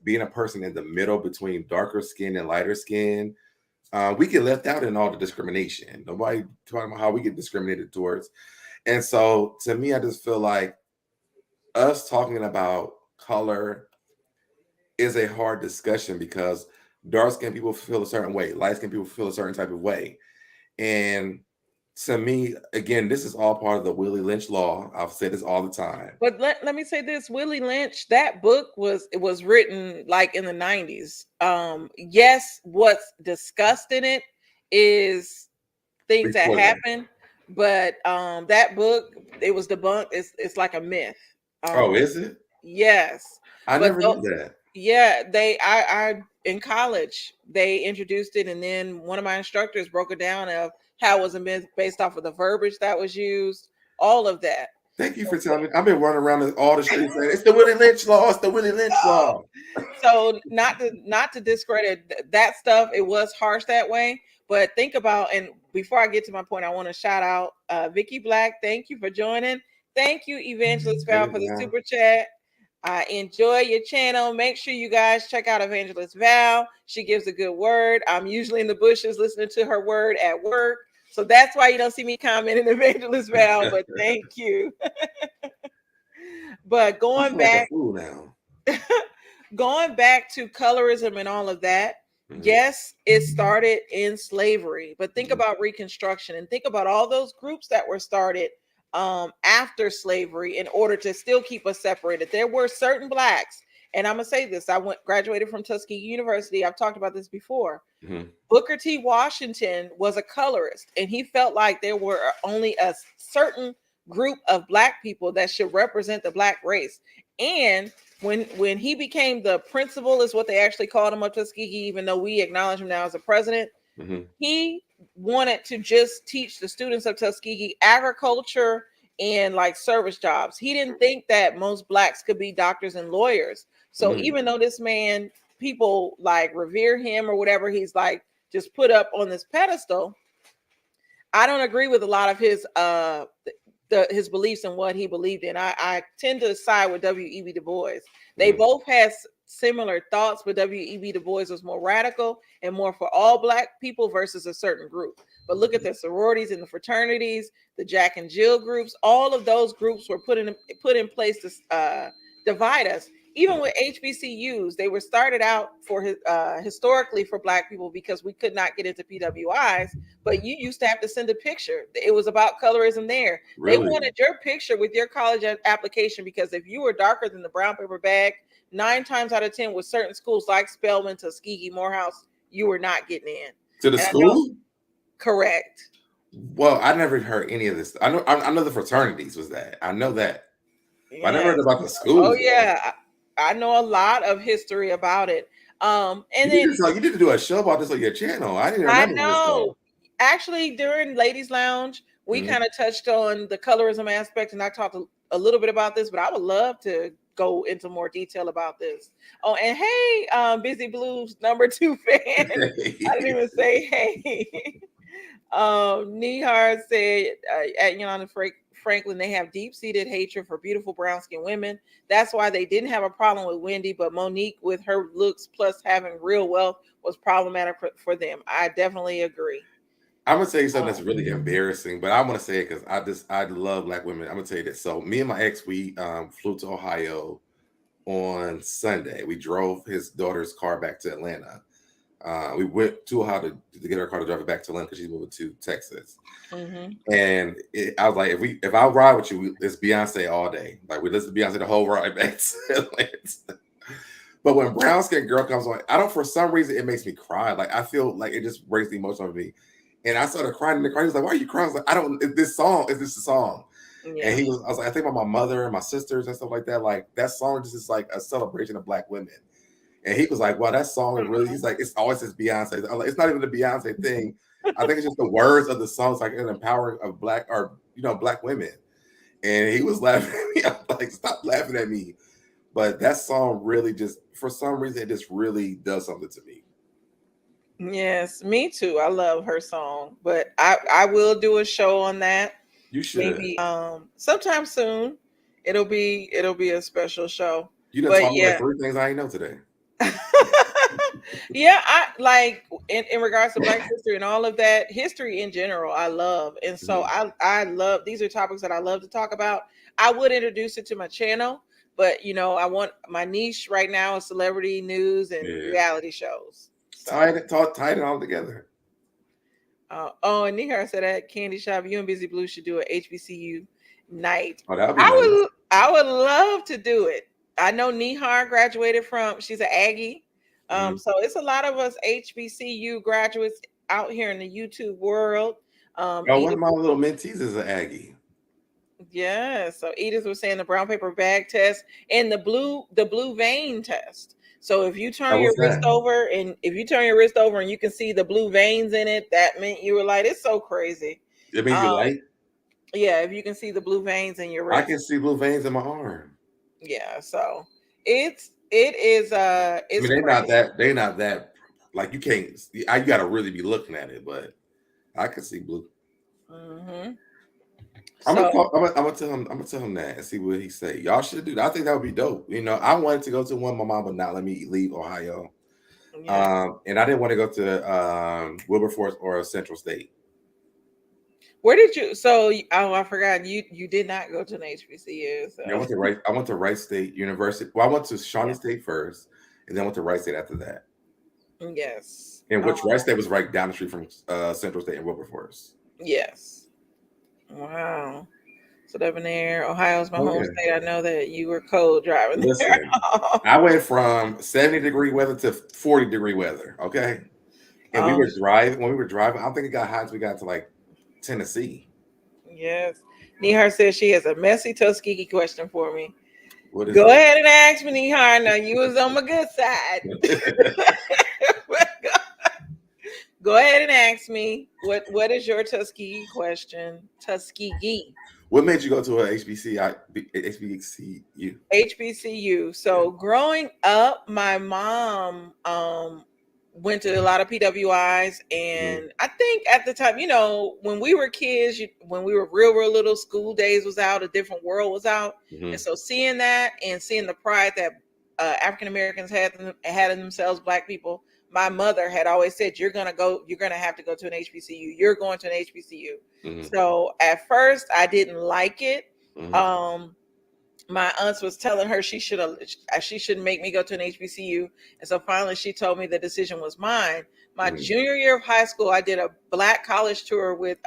being a person in the middle between darker skin and lighter skin, we get left out in all the discrimination. Nobody talking about how we get discriminated towards. And so to me, I just feel like us talking about color is a hard discussion because dark skinned people feel a certain way, light skinned people feel a certain type of way. And to me, again, this is all part of the Willie Lynch law. I've said this all the time. But let me say this: Willie Lynch, that book was written like in the 90s. Yes, what's discussed in it is things that happen, but that book, it was debunked. It's like a myth. Is it? Yes. I never knew that. Yeah, I in college they introduced it, and then one of my instructors broke it down of how it was a myth based off of the verbiage that was used, all of that. Thank you for telling me. I've been running around all the streets saying it's the Willie Lynch law. It's the Willie Lynch law. So not to discredit that stuff, it was harsh that way. But think about, and before I get to my point, I want to shout out Vicky Black. Thank you for joining. Thank you, Evangelist Val, for the super chat. I enjoy your channel. Make sure you guys check out Evangelist Val. She gives a good word. I'm usually in the bushes listening to her word at work. So that's why you don't see me commenting Evangelist Val, but thank you. But going back to colorism and all of that, yes, it started in slavery, but think about Reconstruction and think about all those groups that were started after slavery in order to still keep us separated. There were certain blacks, and I'm gonna say this: graduated from Tuskegee University. I've talked about this before. Booker T. Washington was a colorist, and he felt like there were only a certain group of black people that should represent the black race. And when he became the principal, is what they actually called him of Tuskegee, even though we acknowledge him now as a president, he wanted to just teach the students of Tuskegee agriculture and like service jobs. He didn't think that most blacks could be doctors and lawyers. So even though this man, people like revere him or whatever, he's like just put up on this pedestal, I don't agree with a lot of his his beliefs and what he believed in. I tend to side with W.E.B. Du Bois. They both had similar thoughts, but W.E.B. Du Bois was more radical and more for all black people versus a certain group. But look at the sororities and the fraternities, the Jack and Jill groups. All of those groups were put in place to divide us. Even with HBCUs, they were started out for historically for black people because we could not get into PWIs, but you used to have to send a picture. It was about colorism there. Really? They wanted your picture with your college application because if you were darker than the brown paper bag, 9 times out of 10 with certain schools like Spelman, Tuskegee, Morehouse, you were not getting in. To the school? Correct. Well, I never heard any of this. I know the fraternities was that. I know that. Yes. I never heard about the schools. Oh, yeah. I know a lot of history about it. And you need to do a show about this on your channel. I didn't remember. I know. Actually, during Ladies Lounge, we kind of touched on the colorism aspect, and I talked a little bit about this, but I would love to go into more detail about this. Oh, and hey, Busy Blues #2 fan. I didn't even say hey. Nihar said at Yolanda Franklin, they have deep-seated hatred for beautiful brown-skinned women. That's why they didn't have a problem with Wendy, but Monique, with her looks plus having real wealth, was problematic for them. I definitely agree. I'm gonna tell you something that's really embarrassing, but I want to say it because I love black women. I'm gonna tell you this. So me and my ex, we flew to Ohio on Sunday. We drove his daughter's car back to Atlanta. We went to Ohio to get her car to drive it back to Atlanta because she's moving to Texas. And I was like, if I ride with you, it's Beyonce all day. Like we listen to Beyonce the whole ride back to Atlanta. But when Brown Skin Girl comes on, for some reason it makes me cry. Like I feel like it just breaks the emotion of me. And I started crying in the car. He was like, "Why are you crying?" I was like, is this a song? Yeah. And I was like, I think about my mother and my sisters and stuff like that. Like that song just is like a celebration of black women. And he was like, "Wow, that song really." He's like, "It's always this Beyonce." I'm like, "It's not even the Beyonce thing. I think it's just the words of the songs, like an empowering of black women." And he was laughing at me. I'm like, "Stop laughing at me!" But that song really just, for some reason, it just really does something to me. Yes, me too. I love her song, but I will do a show on that. You should. Maybe sometime soon. It'll be a special show. You done taught me like 3 things I ain't know today. Yeah, I like in regards to Black history and all of that, history in general, I love. And so I love, these are topics that I love to talk about. I would introduce it to my channel, but I want my niche right now is celebrity news and reality shows. So. Tie it all together. And Nihar said at Candy Shop, you and Busy Blue should do an HBCU night. Oh, that would be nice. I would love to do it. I know Nihar graduated she's an Aggie. So it's a lot of us HBCU graduates out here in the YouTube world. One of my little mentees is an Aggie. Yeah. So Edith was saying the brown paper bag test and the blue vein test. So if you turn your wrist over and you can see the blue veins in it, that meant you were light. It's so crazy. It means you're light? Yeah, if you can see the blue veins in your wrist. I can see blue veins in my arm. Yeah, so it is they're not that like you can't, you gotta really be looking at it, but I can see blue. I'm gonna So call, I'm gonna tell him. I'm gonna tell him that and see what he say. Y'all should do that. I think that would be dope. I wanted to go to one. My mom would not let me leave Ohio. yeah. And I didn't want to go to Wilberforce or Central State. Where did you? So I forgot you did not go to an HBCU. Yeah, I So went to Wright. I went to Wright State University. Well, I went to Shawnee yeah. State first, and then went to Wright State after that. Yes. In which Wright State was right down the street from Central State and Wilberforce. Yes. Wow. So up in there, Ohio's my Oh home yeah. state. I know that you were cold driving there. Listen, I went from 70-degree weather to 40-degree weather. Okay, and we Oh, were driving. When we were driving, I don't think it got hot until we got to like Tennessee. yes. Nihar says she has a messy Tuskegee question for me. What is Go that? ahead and ask me, Nihar. Now you was on my good side. Go ahead and ask me. What is your Tuskegee question? Tuskegee. What made you go to a HBCU? HBCU. So growing up, my mom went to a lot of PWIs, and I think at the time, when we were kids, when we were real little, School Days was out, a different world was out, and so seeing that and seeing the pride that African Americans had in themselves, Black people. My mother had always said, you're going to have to go to an HBCU. You're going to an HBCU. So at first I didn't like it. My aunts was telling her she shouldn't make me go to an HBCU. And so finally she told me the decision was mine. My junior year of high school, I did a Black college tour with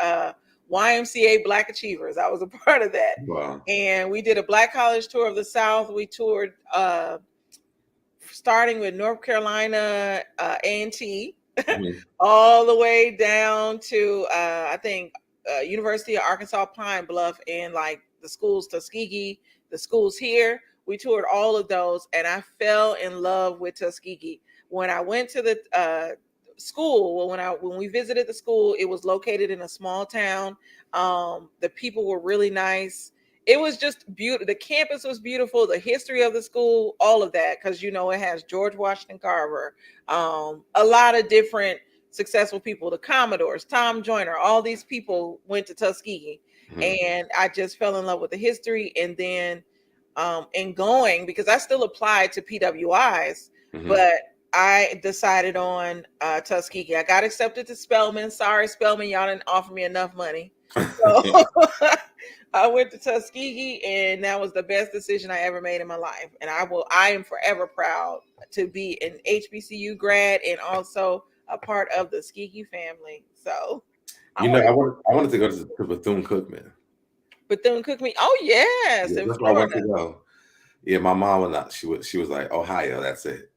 YMCA Black Achievers. I was a part of that. Wow. And we did a Black college tour of the South. We toured starting with North Carolina A&T, all the way down to I think University of Arkansas Pine Bluff, and like the schools Tuskegee, the schools here. We toured all of those, and I fell in love with Tuskegee. When I went to the school, when we visited the school, it was located in a small town. The people were really nice. It was just beautiful. The campus was beautiful. The history of the school, all of that, because it has George Washington Carver, a lot of different successful people, the Commodores, Tom Joyner, all these people went to Tuskegee, and I just fell in love with the history. And then in going, because I still applied to PWIs, but I decided on Tuskegee. I got accepted to Spelman. Sorry, Spelman, y'all didn't offer me enough money. So I went to Tuskegee, and that was the best decision I ever made in my life. And I am forever proud to be an HBCU grad and also a part of the Tuskegee family. So I wanted to go to Bethune-Cookman. Bethune-Cookman. Oh yes, Yeah, in that's where I Florida. wanted to go. Yeah, my mom was not. She was like Ohio. That's it.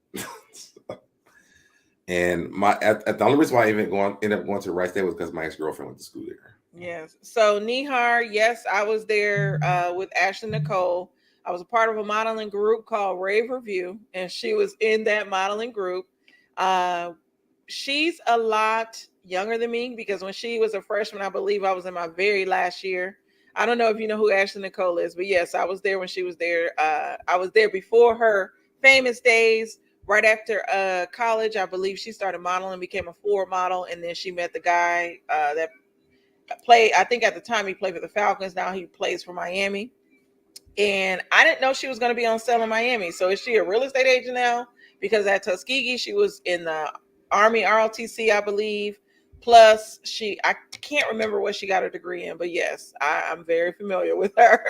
And the only reason why I ended up going to Wright State was because my ex-girlfriend went to school there. Yes. So Nihar, yes, I was there with Ashley Nicole. I was a part of a modeling group called Rave Review, and she was in that modeling group. She's a lot younger than me, because when she was a freshman, I believe I was in my very last year. I don't know if you know who Ashley Nicole is, but yes, I was there when she was there. I was there before her famous days. Right after college, I believe she started modeling, became a floor model, and then she met the guy that played. I think at the time he played for the Falcons. Now he plays for Miami. And I didn't know she was going to be on sale in Miami. So is she a real estate agent now? Because at Tuskegee, she was in the Army ROTC, I believe. Plus, I can't remember what she got her degree in, but yes, I'm very familiar with her.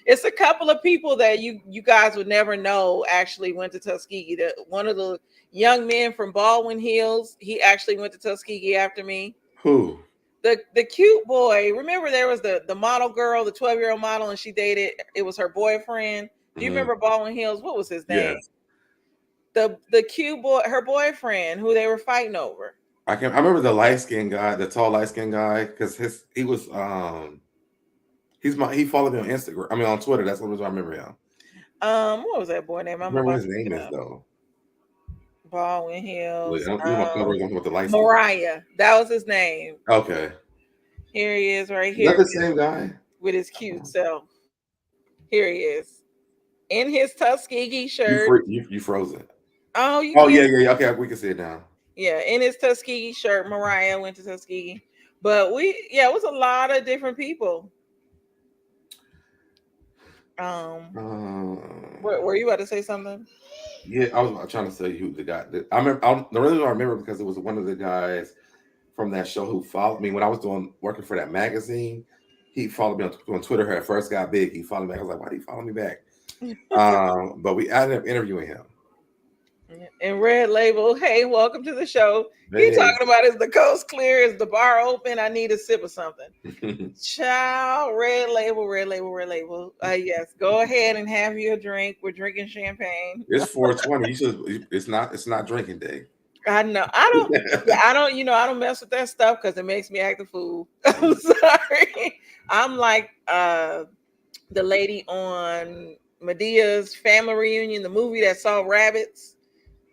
It's a couple of people that you guys would never know actually went to Tuskegee. One of the young men from Baldwin Hills, he actually went to Tuskegee after me. Who? The cute boy. Remember there was the model girl, the 12-year-old model, and she dated, it was her boyfriend. Do you remember Baldwin Hills? What was his name? Yes. The cute boy, her boyfriend, who they were fighting over. I remember the light-skinned guy, the tall light-skinned guy, because he followed me on Instagram. I mean on Twitter. That's the reason I remember him. What was that boy name? I remember what his name is though. Baldwin Hills. Mariah. That was his name. Okay. Here he is right here. Is that the same guy? With his cute self. Here he is. In his Tuskegee shirt. You froze it. Oh, yeah. Okay, we can see it now. Yeah, in his Tuskegee shirt. Mariah went to Tuskegee. But it was a lot of different people. Were you about to say something? Yeah, I was trying to tell you who the guy. I remember. The reason I remember because it was one of the guys from that show who followed me when I was working for that magazine. He followed me on Twitter. When it first got big, he followed me back. I was like, "Why do you follow me back?" But we ended up interviewing him. And Red Label, hey, welcome to the show. He Hey. talking about is the coast clear? Is the bar open? I need a sip of something. Child, Red Label. Yes, go ahead and have your drink. We're drinking champagne. It's 420. You should. It's not drinking day. I know. I don't mess with that stuff because it makes me act a fool. I'm sorry. I'm like the lady on Medea's family reunion, the movie that saw rabbits.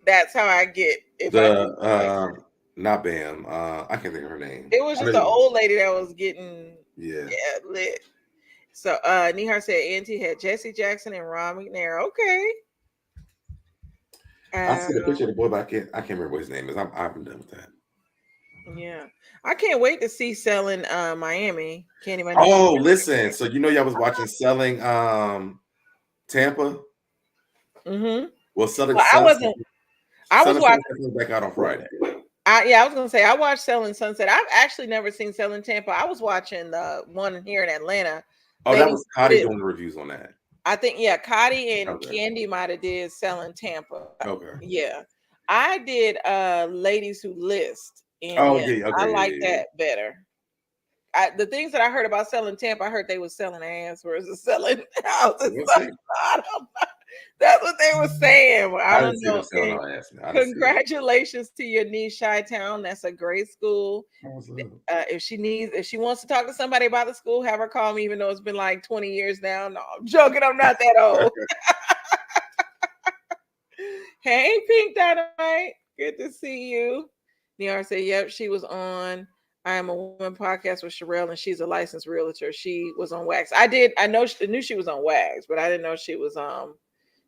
That's how I get. Not Bam. I can't think of her name. It was just an old lady that was getting lit. So Nihar said Auntie had Jesse Jackson and Ron McNair. Okay. I see the picture of the boy, but I can't remember what his name is. I'm done with that. Yeah. I can't wait to see Selling Miami. Can't even. Oh, listen. So y'all was watching Selling Tampa? Mm-hmm. Well, I was watching back out on Friday. I was gonna say I watched Selling Sunset. I've actually never seen Selling Tampa. I was watching the one here in Atlanta. Oh, that was Cotty doing the reviews on that. I think Cotty and Candy might have did Selling Tampa. Okay. Yeah. I did Ladies Who List. And I like that better. The things that I heard about Selling Tampa, I heard they were selling ass versus selling houses. That's what they were saying. Well, I don't know. Congratulations to your niece, Chi-Town. That's a great school. If she wants to talk to somebody about the school, have her call me, even though it's been like 20 years now. No, I'm joking. I'm not that old. Hey, Pink Dynamite. Good to see you. Niara said, yep, she was on I Am a Woman podcast with Sherelle, and she's a licensed realtor. She was on Wax. I knew she was on Wax, but I didn't know she was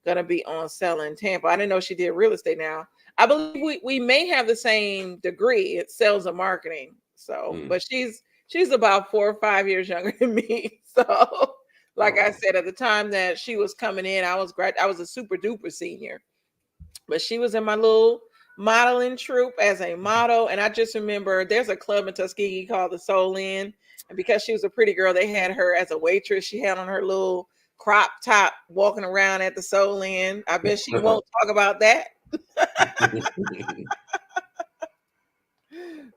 gonna be on Selling Tampa. I didn't know she did real estate now. I believe we may have the same degree. It's sales and marketing. So, but she's about 4 or 5 years younger than me. So, like I said, at the time that she was coming in, I was a super duper senior. But she was in my little modeling troupe as a model. And I just remember there's a club in Tuskegee called the Soul Inn. And because she was a pretty girl, they had her as a waitress. She had on her little crop top walking around at the Soul Inn. I bet she won't talk about that.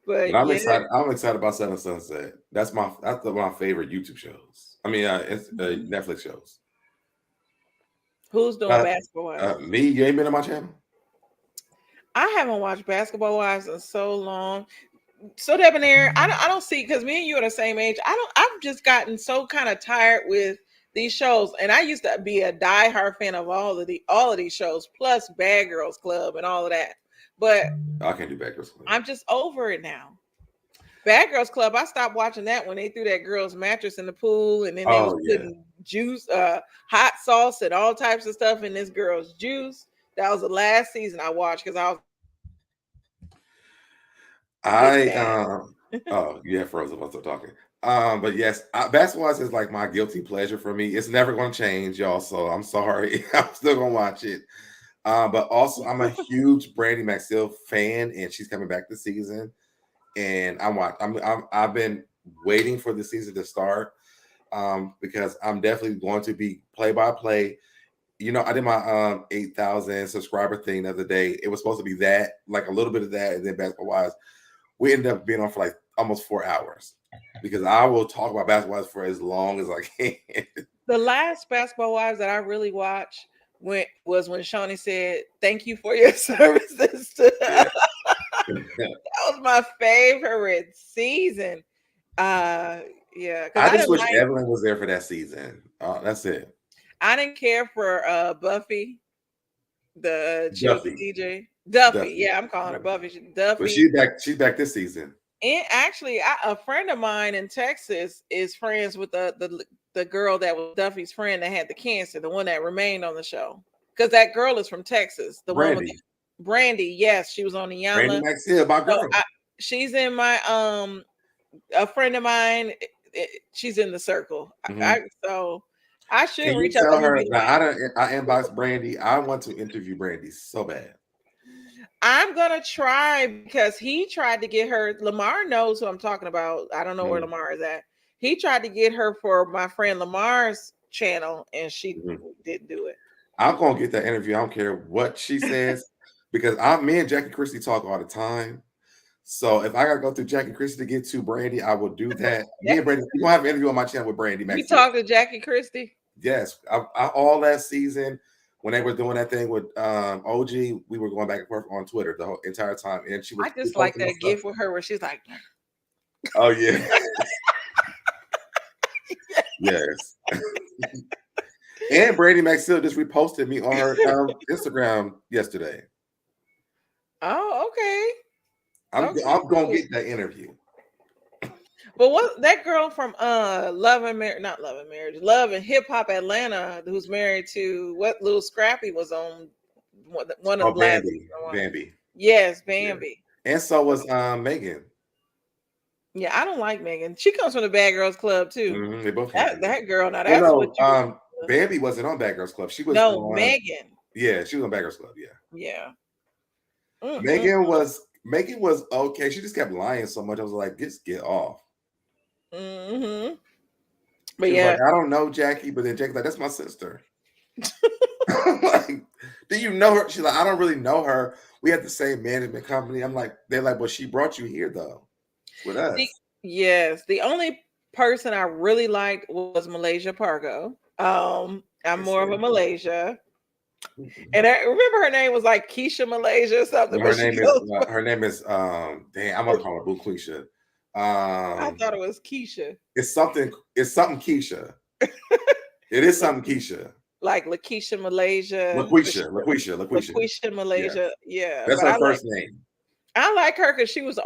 But I'm excited. I'm excited about Selling Sunset. That's one of my favorite YouTube shows. I mean, it's Netflix shows. Who's doing Basketball Wives? Me. You ain't been on my channel. I haven't watched Basketball Wives in so long. So Debonair, I don't see, because me and you are the same age. I've just gotten so kind of tired with these shows, and I used to be a diehard fan of all of these shows, plus Bad Girls Club and all of that. But I can't do Bad Girls Club. I'm just over it now. Bad Girls Club, I stopped watching that when they threw that girl's mattress in the pool, and then they was putting juice, hot sauce, and all types of stuff in this girl's juice. That was the last season I watched because yeah, frozen once I'm talking. But yes, Basketball Wives is like my guilty pleasure for me. It's never going to change, y'all. So I'm sorry, I'm still gonna watch it. But also, I'm a huge Brandy Maxfield fan, and she's coming back this season. And I've been waiting for the season to start because I'm definitely going to be play-by-play. I did my 8,000 subscriber thing the other day. It was supposed to be that, like a little bit of that, and then Basketball Wives. We ended up being on for like almost 4 hours because I will talk about Basketball Wives for as long as I can. The last Basketball Wives that I really watched was when Shawnee said, "Thank you for your services." That was my favorite season. Yeah, I just wish Evelyn was there for that season. That's it. I didn't care for Buffy, the DJ. Duffy. Yeah, I'm calling her Buffy. Duffy. But she's back this season. And actually, a friend of mine in Texas is friends with the girl that was Duffy's friend that had the cancer, the one that remained on the show. Because that girl is from Texas. The Brandy. one with Brandy. Yes, she was on the Yama. Brandy Maxfield, my girl. So she's in my a friend of mine. She's in the circle. Mm-hmm. I should Can you reach out tell to him her and be that like, I inboxed Brandy? I want to interview Brandy so bad. I'm gonna try because he tried to get her. Lamar knows who I'm talking about. I don't know where Lamar is at. He tried to get her for my friend Lamar's channel, and she didn't do it. I'm gonna get that interview. I don't care what she says because me and Jackie Christie talk all the time. So if I gotta go through Jackie Christie to get to Brandy, I will do that. Me and Brandy, we're gonna have an interview on my channel with Brandy. You talk to Jackie Christie? Yes, I all that season when they were doing that thing with OG, we were going back and forth on Twitter the whole entire time, and she was. I just like that gift with her where she's like, "Oh yeah, yes." And Brandy Maxfield just reposted me on her Instagram yesterday. Oh, okay. I'm gonna get that interview. But what that girl from Love and Hip Hop Atlanta, who's married to what Little Scrappy was on one of the last. Bambi. Yes, Bambi. Yeah. And so was Megan. Yeah, I don't like Megan. She comes from the Bad Girls Club too. They both that girl. Now that's what you. Bambi wasn't on Bad Girls Club. She was on Megan. Yeah, she was on Bad Girls Club. Yeah. Megan was okay. She just kept lying so much. I was like, just get off. But yeah, like, I don't know Jackie, but then Jackie's like, that's my sister. I'm like, do you know her? She's like, I don't really know her. We had the same management company. I'm like, they're like, well, she brought you here though with us. The only person I really liked was Malaysia Pargo. I'm more of a Malaysia. And I remember her name was like Keisha Malaysia or something. Her name is I'm gonna call her Boo Quisha. I thought it was Keisha. It's something Keisha. It is something Keisha. Like LaKeisha Malaysia. LaQuisha Malaysia. Yeah. That's her first name. I like her because she was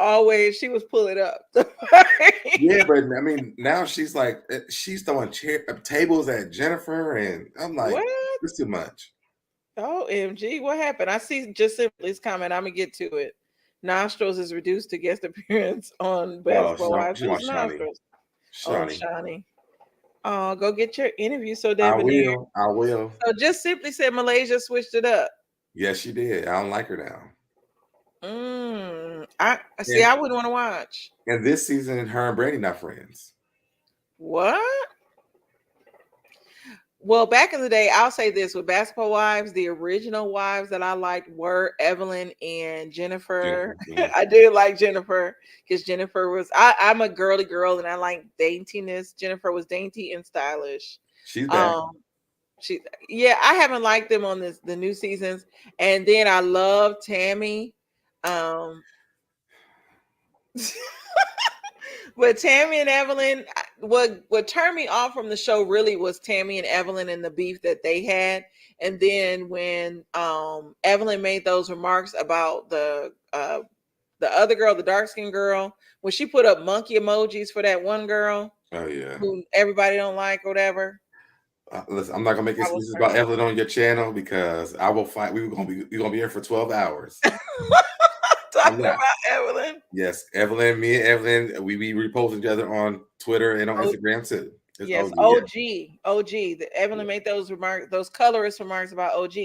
pulling up. Yeah, but I mean, now she's like, she's throwing tables at Jennifer, and I'm like, what? It's too much. OMG, what happened? I see just Simply's comment. I'm gonna get to it. Nostrils is reduced to guest appearance on Basketball Wives. Nostrils. Shani. Oh, go get your interview. So Debonair. I will. So just Simply said Malaysia switched it up. Yes, she did. I don't like her now. I see. I wouldn't want to watch. And this season, her and Brandy not friends. What? Well, back in the day, I'll say this with Basketball Wives, the original wives that I liked were Evelyn and Jennifer. I did like Jennifer because Jennifer was, I'm a girly girl and I like daintiness. Jennifer was dainty and stylish. She's back. I haven't liked them on the new seasons. And then I love Tammy. But Tammy and Evelyn, what turned me off from the show really was Tammy and Evelyn and the beef that they had. And then when Evelyn made those remarks about the other girl, the dark-skinned girl, when she put up monkey emojis for that one girl, who everybody don't like or whatever. Listen, I'm not gonna make excuses about Evelyn on your channel because I will fight. We're gonna be here for 12 hours. Talking about Evelyn. Yes, Evelyn, me and Evelyn, we be reposting each other on Twitter and on Instagram too. Yes, OG. Evelyn made those remarks, those colorist remarks about OG.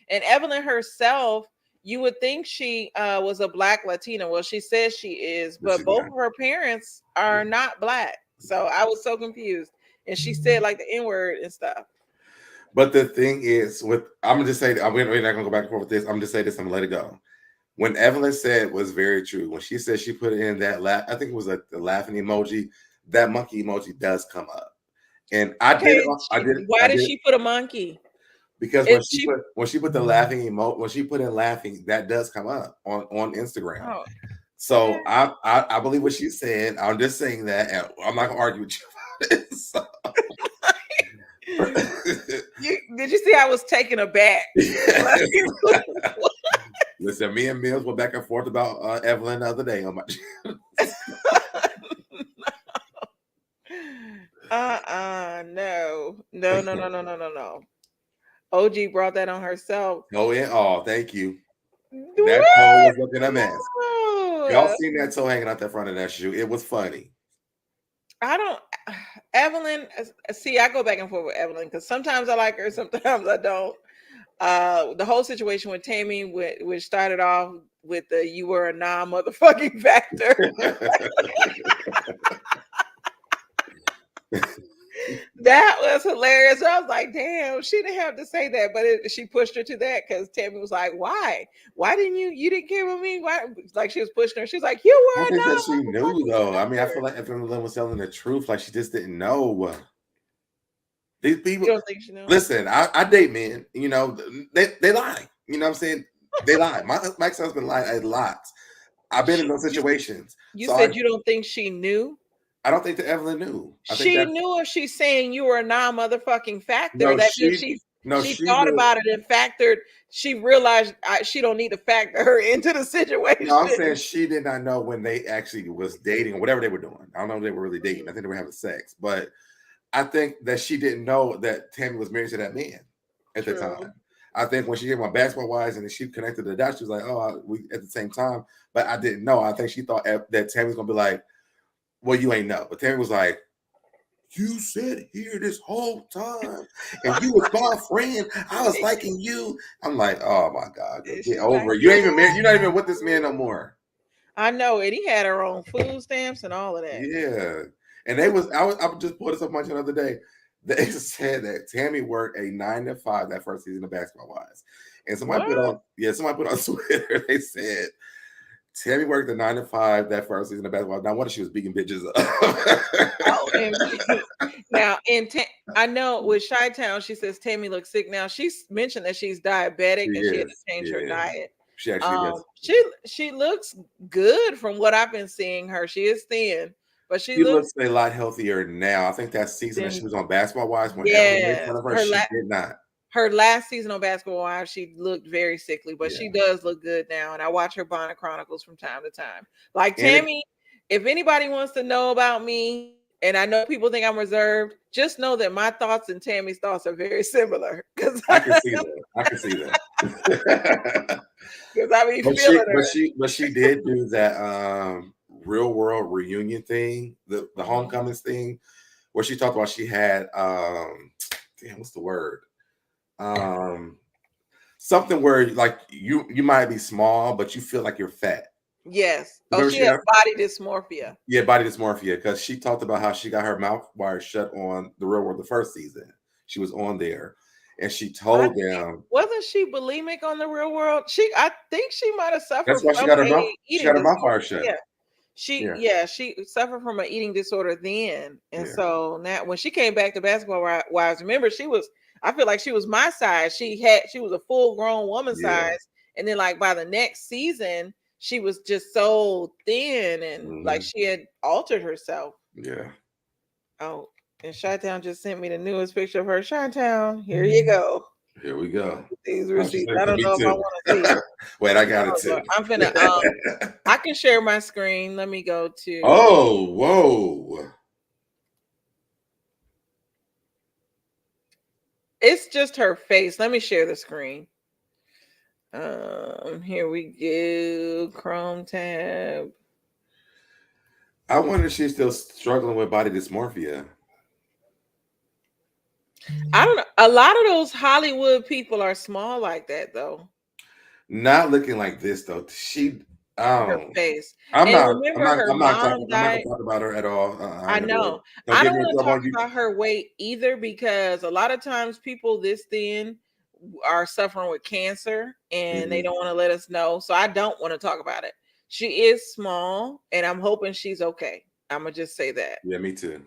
And Evelyn herself, you would think she was a Black Latina. Well, she says she is, but both of her parents are not Black. So I was so confused. And she said like the N-word and stuff. But the thing is, I'm gonna just say, we're not gonna go back and forth with this. I'm gonna just say this and let it go. When Evelyn said was very true, when she said she put in that I think it was like the laughing emoji, that monkey emoji does come up. And I did. Why did she put a monkey? Because when she put the laughing emoji, when she put in laughing, that does come up on Instagram. Oh. So I believe what she said. I'm just saying that, and I'm not gonna argue with you about it. So. Did you see I was taken aback? Listen, me and Mills went back and forth about Evelyn the other day on my channel. No. OG brought that on herself. Oh, thank you. That toe was looking a mess. Y'all seen that toe hanging out the front of that shoe? It was funny. I Evelyn, see, I go back and forth with Evelyn because sometimes I like her, sometimes I don't. The whole situation with Tammy, which started off with the "you were a motherfucking factor." That was hilarious. I was like, damn, she didn't have to say that, but she pushed her to that because Tammy was like, why? Why didn't you didn't care about me? Why? Like she was pushing her. She's like, you I were think that she a knew though. I mean, I factor. feel like Evelyn was telling the truth, like she just didn't know. These people, You don't think she knows? listen, I date men, you know, they lie. You know what I'm saying? They lie. My ex-husband lied a lot. I've been in those situations. You So said you don't think she knew? I don't think that Evelyn knew. I think She that knew if she's saying you were a motherfucking factor, no, that means she she thought knew. about it and factored. She realized she don't need to factor her into the situation. No, I'm saying she did not know when they actually was dating or whatever they were doing. I don't know if they were really dating. I think they were having sex, but I think that she didn't know that Tammy was married to that man at the time. I think when she gave my Basketball Wives and she connected the dots, she was like, "Oh, we at the same time." But I didn't know. I think she thought that Tammy was gonna be like, "Well, you ain't know." But Tammy was like, "You said here this whole time, and you was my friend. I was liking you." I'm like, "Oh my God, get over it. You ain't even married. You're not even with this man no more." I know it. He had her own food stamps and all of that. Yeah, and I was just put this up the other day. They said that Tammy worked a 9 to 5 that first season of Basketball Wives, and somebody put on Twitter. They said Tammy worked a 9 to 5 that first season of Basketball Wives. Now, what if she was beating bitches up? Now, I know with Chi-Town, she says Tammy looks sick now. She's mentioned that she's diabetic and she had to change her diet. She actually she looks good from what I've been seeing her. She is thin, but she looks a lot healthier now. I think that season that she was on Basketball Wives, when everyone made fun of her, she did not. Her last season on Basketball Wives, she looked very sickly, but she does look good now. And I watch her Bonnet Chronicles from time to time. Like Tammy, if anybody wants to know about me, and I know people think I'm reserved, just know that my thoughts and Tammy's thoughts are very similar. Because I can see that. I can see that. Because I mean, but she did do that real world reunion thing, the homecomings thing, where she talked about she had what's the word? Something where like you might be small, but you feel like you're fat. Yes. Oh, she had body dysmorphia. Yeah, body dysmorphia, because she talked about how she got her mouth wire shut on The Real World the first season. She was on there, and she told them, wasn't she bulimic on The Real World? I think she might have suffered. That's why she got her mouth. She got her mouth wire shut. Yeah. She suffered from an eating disorder then, and so now when she came back to Basketball Wives, remember I feel like she was my size. She was a full grown woman size, and then like by the next season, she was just so thin and like she had altered herself. Yeah. Oh, and Chi-Town just sent me the newest picture of her. Chi-Town, here you go. Here we go. These receipts. I don't know if I want to see. Wait, I got it too. I'm finna. I can share my screen. Let me go to. Oh, whoa! It's just her face. Let me share the screen. Here we go. Chrome tab. I wonder if she's still struggling with body dysmorphia. I don't know. A lot of those Hollywood people are small like that, though. Not looking like this, though. Her face. I'm not talking about her at all. I know. I don't want to talk about her weight either, because a lot of times people this thin are suffering with cancer and they don't want to let us know. So I don't want to talk about it. She is small and I'm hoping she's okay. I'm gonna just say that. Yeah, me too.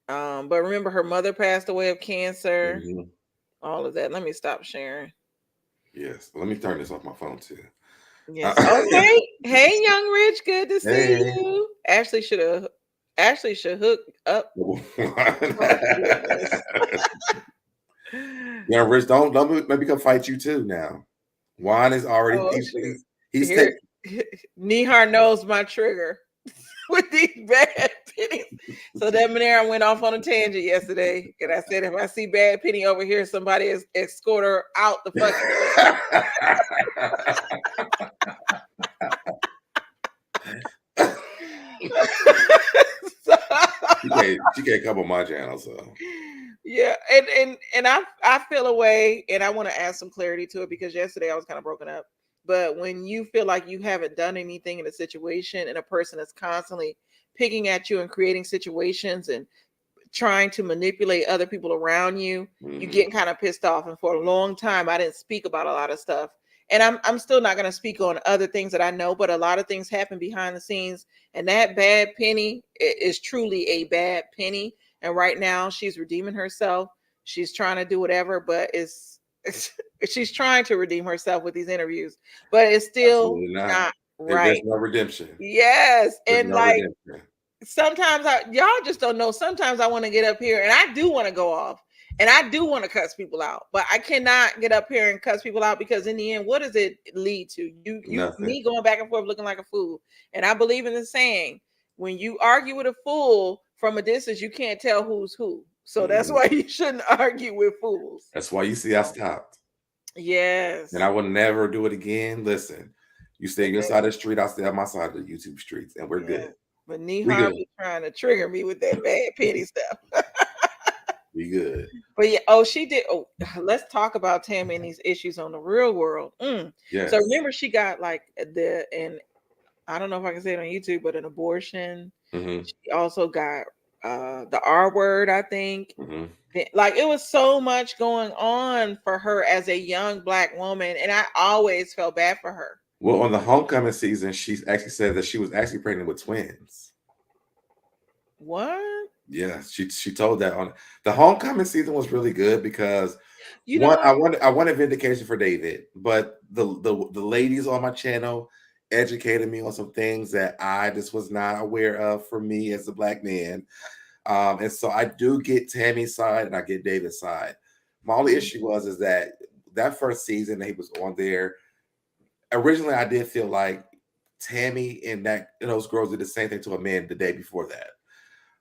But remember, her mother passed away of cancer. All of that. Let me stop sharing. Yes. Let me turn this off my phone too. Yes. Okay. Hey, Young Rich. Good to see you. Ashley should hook up. Yeah, Rich, don't maybe come fight you too now. Juan is already he's taking. Nihar knows my trigger with these bad pennies. So that Manera went off on a tangent yesterday, and I said if I see bad penny over here, somebody has escort her out the fucking. can't come on my channel, so Yeah, and I feel a way, and I want to add some clarity to it because yesterday I was kind of broken up. But when you feel like you haven't done anything in a situation, and a person is constantly picking at you and creating situations and trying to manipulate other people around you, you get kind of pissed off. And for a long time, I didn't speak about a lot of stuff. And I'm still not going to speak on other things that I know, but a lot of things happen behind the scenes. And that bad penny is truly a bad penny. And right now, she's redeeming herself. She's trying to do whatever, but she's trying to redeem herself with these interviews, but it's still absolutely not There's right. no redemption. Yes, There's and no like redemption. sometimes y'all just don't know. Sometimes I want to get up here and I do want to go off and I do want to cuss people out, but I cannot get up here and cuss people out because in the end, what does it lead to? Me going back and forth looking like a fool. And I believe in the saying, when you argue with a fool from a distance, you can't tell who's who. So that's why you shouldn't argue with fools. That's why you see I stopped. Yes. And I will never do it again. Listen, you stay on your side of the street, I'll stay on my side of the YouTube streets, and we're good. But Nihar was trying to trigger me with that bad petty stuff. We good. But yeah, she did. Oh, let's talk about Tammy and these issues on the real world. Yes. So remember, she got like and I don't know if I can say it on YouTube, but an abortion. She also got the R word, I think. Like it was so much going on for her as a young Black woman, and I always felt bad for her. Well, on the homecoming season, she actually said that she was actually pregnant with twins. What? Yeah, she told that on the homecoming season was really good because I wanted vindication for David, but the ladies on my channel educated me on some things that I just was not aware of for me as a Black man. And so I do get Tammy's side and I get David's side. My only issue is that first season that he was on there. Originally, I did feel like Tammy and those girls did the same thing to a man the day before that,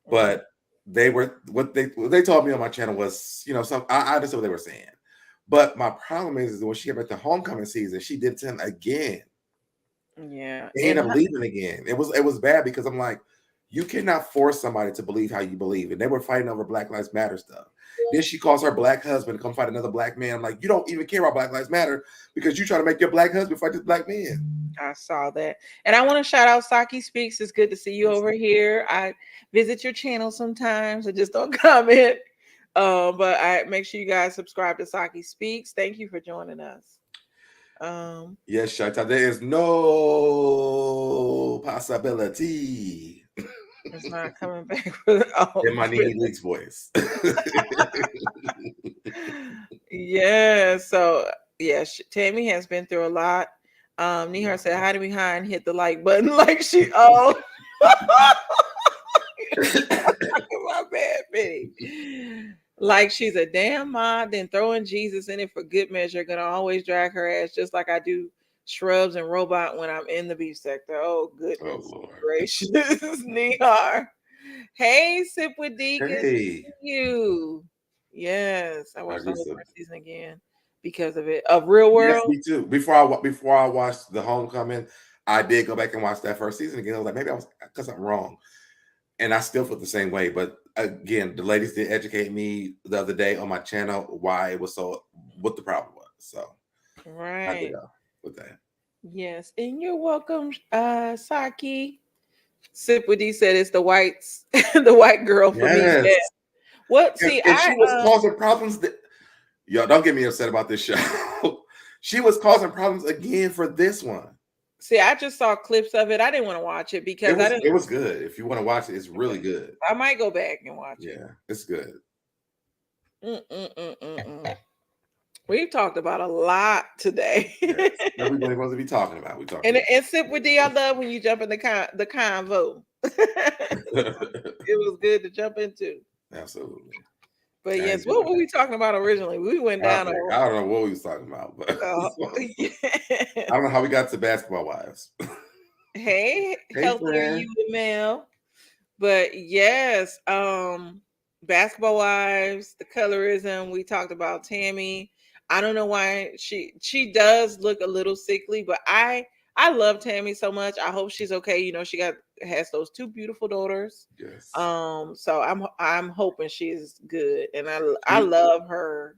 but they were what they told me on my channel was I understood what they were saying, but my problem is when she got back to homecoming season, she did it to him again. Yeah, he ended up leaving again. It was bad because I'm like, you cannot force somebody to believe how you believe, and they were fighting over Black Lives Matter stuff. Then she calls her Black husband to come fight another Black man. I'm like, you don't even care about Black Lives Matter because you try to make your Black husband fight this Black man. I saw that. And I want to shout out Saki Speaks. It's good to see you over here. I visit your channel sometimes. I just don't comment. But I make sure you guys subscribe to Saki Speaks. Thank you for joining us. Yes, Shata, there is no possibility. It's not coming back for in my Nene Leaks voice. Yeah, so yeah, Tammy has been through a lot. Nihar said, "Hide behind, hit the like button," like she my bad Betty. Like she's a damn mod, then throwing Jesus in it for good measure. Gonna always drag her ass just like I do Shrubs and Robot when I'm in the beef sector. Oh goodness gracious, Nihar. Hey, Sip with D. Good to see you. Yes, I watched the whole first season again because of it. Of Real World. Yes, me too. Before I watched The Homecoming, I did go back and watch that first season again. I was like, maybe I was because I'm wrong, and I still feel the same way. But again, the ladies did educate me the other day on my channel why it was what the problem was. So right, I did with that. Yes, and you're welcome, Saki. Sip with D said it's the whites, the white girl for me. Yeah. What? See, and she was causing problems. Y'all don't get me upset about this show. She was causing problems again for this one. See, I just saw clips of it. I didn't want to watch it because it was good. If you want to watch it, it's really good. I might go back and watch it. Yeah, it's good. We've talked about a lot today. Yes. Everybody wants to be talking about. And Sip with D, I love when you jump in the convo. It was good to jump into. Absolutely. But yes, what were we talking about originally? We went down. I don't know what we was talking about, but I don't know how we got to Basketball Wives. Hey, healthier you and Mel. But yes, Basketball Wives, the colorism. We talked about Tammy. I don't know why she does look a little sickly, but I I love Tammy so much. I hope she's okay. You know, has those two beautiful daughters. Yes. So I'm hoping she's good, and I love her.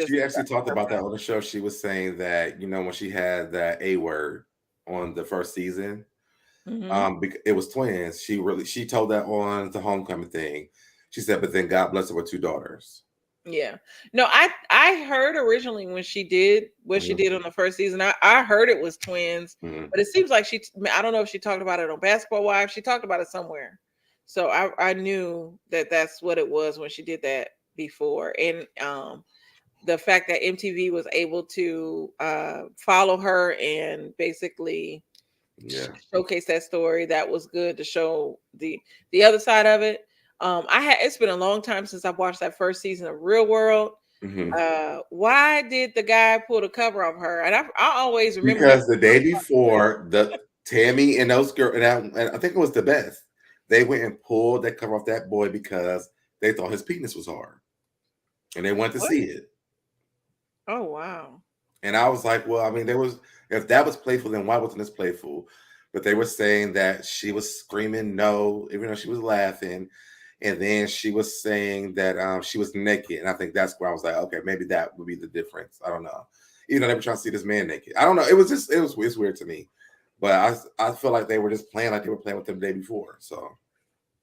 She actually talked about that on the show. She was saying that, you know, when she had that A word on the first season, it was twins. She told that on the homecoming thing. She said, but then God bless her with two daughters. Yeah. No, I heard originally when she did what she did on the first season. I heard it was twins, but it seems like I don't know if she talked about it on Basketball Wives. She talked about it somewhere. So I knew that that's what it was when she did that before. And the fact that MTV was able to follow her and basically showcase that story, that was good to show the other side of it. It's been a long time since I've watched that first season of Real World. Why did the guy pull the cover off her? And I always remember, because the day before, the Tammy and those girls, and I think it was the Beth, they went and pulled that cover off that boy because they thought his penis was hard, and they went to see it. Oh wow! And I was like, well, I mean, if that was playful, then why wasn't this playful? But they were saying that she was screaming no, even though she was laughing. And then she was saying that she was naked. And I think that's where I was like, okay, maybe that would be the difference. I don't know. Even though they were trying to see this man naked. I don't know. It's weird to me. But I feel like they were just playing like they were playing with them the day before. So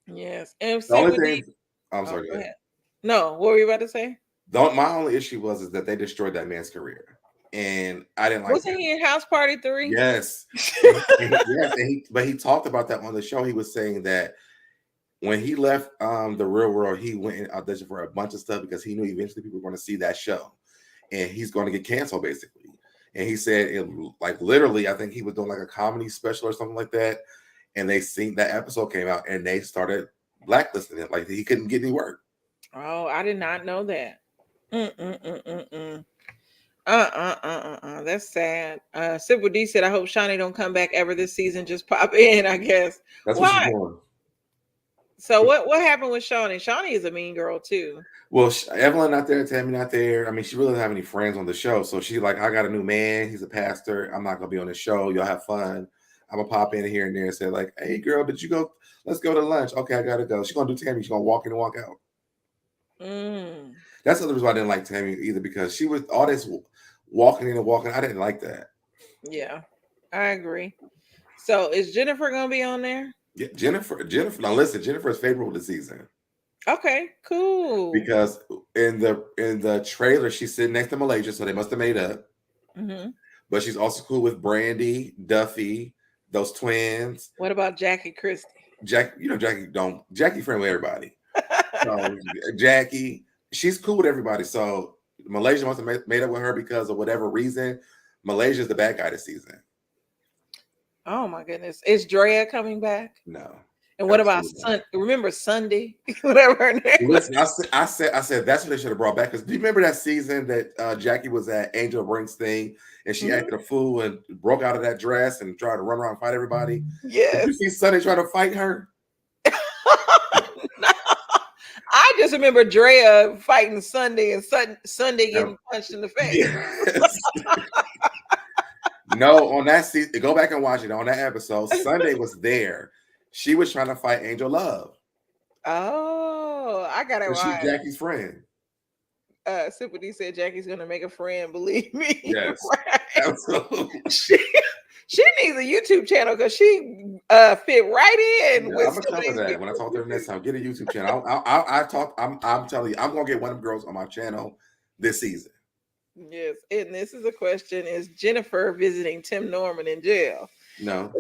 yes. And the only thing, I'm sorry. Go ahead. No, what were you about to say? My only issue was that they destroyed that man's career. And I didn't like Wasn't he in House Party 3? Yes. But he talked about that on the show. He was saying that when he left the Real World, he went and auditioned for a bunch of stuff because he knew eventually people were going to see that show. And he's going to get canceled, basically. And he said, literally, I think he was doing like a comedy special or something like that. And they seen that episode came out and they started blacklisting him. Like he couldn't get any work. Oh, I did not know that. That's sad. Simple D said, I hope Shawnee don't come back ever this season. Just pop in, I guess. That's Why? what she's doing. So what happened with Shawnee? Shawnee is a mean girl too. Well, Evelyn not there, Tammy not there. I mean, she really doesn't have any friends on the show. So she's like, I got a new man. He's a pastor. I'm not going to be on the show. Y'all have fun. I'm going to pop in here and there and say like, hey, girl, did you go? Let's go to lunch. Okay, I got to go. She's going to do Tammy. She's going to walk in and walk out. That's the other reason why I didn't like Tammy either, because she was all this walking in and walking. I didn't like that. Yeah, I agree. So is Jennifer going to be on there? Yeah, Jennifer. Now listen, Jennifer's favorable this season. Okay, cool. Because in the trailer, she's sitting next to Malaysia, so they must have made up. But she's also cool with Brandy, Duffy, those twins. What about Jackie Christie? Jackie friend with everybody. So Jackie, she's cool with everybody. So Malaysia must have made up with her because of whatever reason. Malaysia's the bad guy this season. Oh my goodness. Is Drea coming back? No. And what about remember Sunday? Whatever her name. Listen, I said that's what they should have brought back. Because do you remember that season that Jackie was at Angel Brink's thing and she acted a fool and broke out of that dress and tried to run around and fight everybody? Yes. Did you see Sunday trying to fight her? No. I just remember Drea fighting Sunday and Sunday getting punched in the face. Yes. No, on that season, go back and watch it. On that episode, Sunday was there. She was trying to fight Angel Love. Oh, I got it right. She's Jackie's friend. Simple D said Jackie's gonna make a friend. Believe me. Yes, right. Absolutely. She needs a YouTube channel because she fit right in. Yeah, I'm gonna tell her that when I talk to her next time. Get a YouTube channel. I'm telling you, I'm gonna get one of the girls on my channel this season. Yes, and this is a question: is Jennifer visiting Tim Norman in jail? No.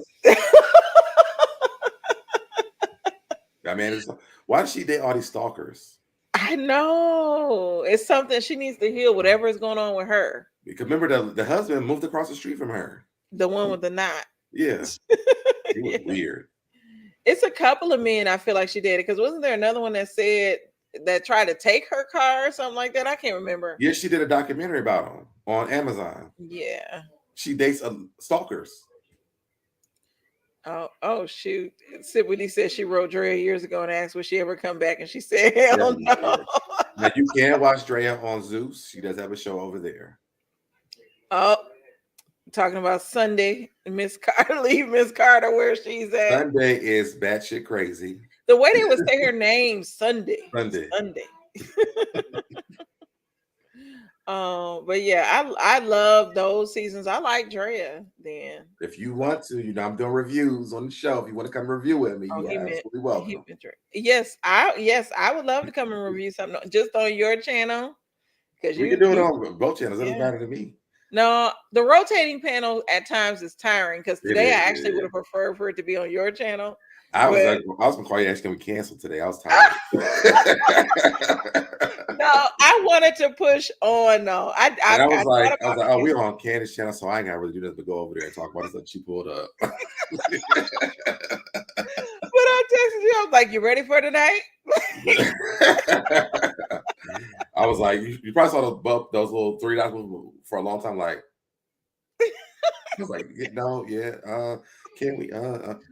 I mean, why does she date all these stalkers? I know it's something she needs to heal. Whatever is going on with her. Because remember, the husband moved across the street from her. The one with the knot. Yeah, he was weird. It's a couple of men I feel like she did it because wasn't there another one that tried to take her car or something like that? I can't remember. Yeah, she did a documentary about him on Amazon. Yeah, she dates stalkers. Oh shoot! Sibby said she wrote Drea years ago and asked would she ever come back, and she said hell no. Now you can watch Drea on Zeus. She does have a show over there. Oh, talking about Sunday. Miss Carter, leave Miss Carter where she's at. Sunday is batshit crazy. The way they would say her name, Sunday. Sunday. But yeah, I love those seasons. I like Drea then. If you want to, I'm doing reviews on the show. If you want to come review with me, you are absolutely welcome. Yes, I would love to come and review something just on your channel. Because you can do it on both channels. It doesn't matter to me. No, the rotating panel at times is tiring because today I actually would have preferred for it to be on your channel. I was gonna call you asking me cancel today. I was tired. No, I wanted to push on. No, I was like, oh, we're on Candace's channel, so I ain't gotta really do nothing but go over there and talk about the stuff she pulled up. But I texted you. I was like, "You ready for tonight?" I was like, you probably saw those little 3 dots for a long time. Like, I was like, no, yeah, can we?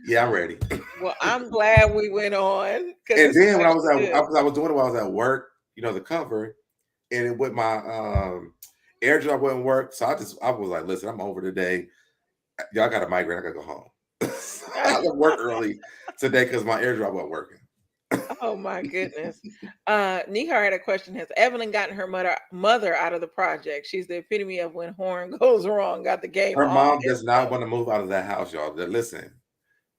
Yeah, I'm ready. Well, I'm glad we went on. And then when I was doing it while I was at work, the cover, and it with my airdrop wouldn't work. So I was like, listen, I'm over today. Y'all got a migraine. I gotta go home. I had to work early today because my airdrop wasn't working. Oh my goodness. Nihar had a question. Has Evelyn gotten her mother out of the project? She's the epitome of when Horn goes wrong, got the game. Her mom does not want to move out of that house, y'all. Listen,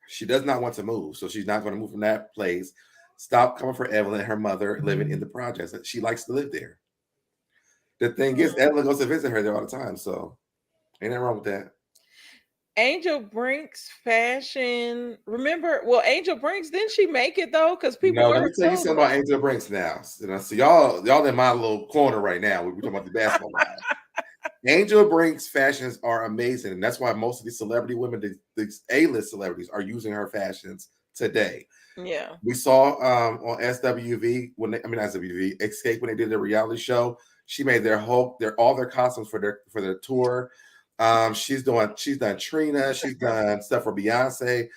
she does not want to move. So she's not going to move from that place. Stop coming for Evelyn, her mother, living in the projects. She likes to live there. The thing is, Evelyn goes to visit her there all the time. So ain't nothing wrong with that. Angel Brink's fashion. Remember, Angel Brink's, didn't she make it though? Because people. No, let me tell you something about Angel Brink's now. So y'all in my little corner right now. We're talking about the basketball line. Angel Brink's fashions are amazing, and that's why most of these celebrity women, these A-list celebrities, are using her fashions today. Yeah, we saw on SWV SWV Escape when they did their reality show. She made all their costumes for their tour. She's done Trina. She's done stuff for Beyonce.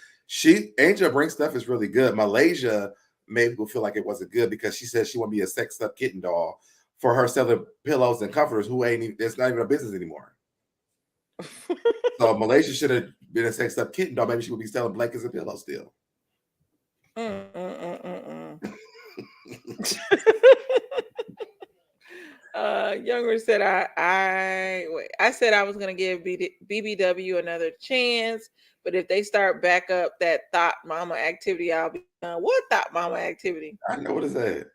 Angel Brink's stuff is really good. Malaysia made people feel like it wasn't good because she said she want to be a sexed up kitten doll for her selling pillows and comforters it's not even a business anymore. So Malaysia should have been a sexed up kitten doll. Maybe she would be selling blankets and pillows still. Younger said I said I was gonna give BBW another chance, but if they start back up that Thought Mama activity, I'll be what Thought Mama activity? I know what is that.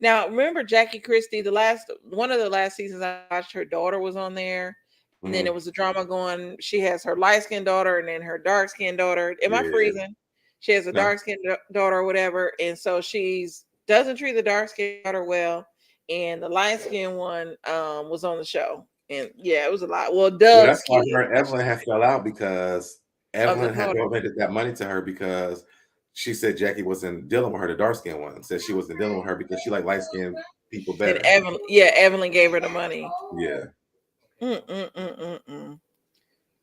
Now remember Jackie Christie, one of the last seasons I watched, her daughter was on there, and then it was a drama going. She has her light-skinned daughter and then her dark-skinned daughter. Am I freezing? She has a dark-skinned daughter or whatever, and so she's doesn't treat the dark-skinned daughter well. And the light-skinned one was on the show. And yeah, it was a lot. Well, that's why her and Evelyn had fell out because Evelyn had donated that money to her because she said Jackie wasn't dealing with her, the dark-skinned one. Said she wasn't dealing with her because she liked light-skinned people better. And Evelyn gave her the money. Yeah.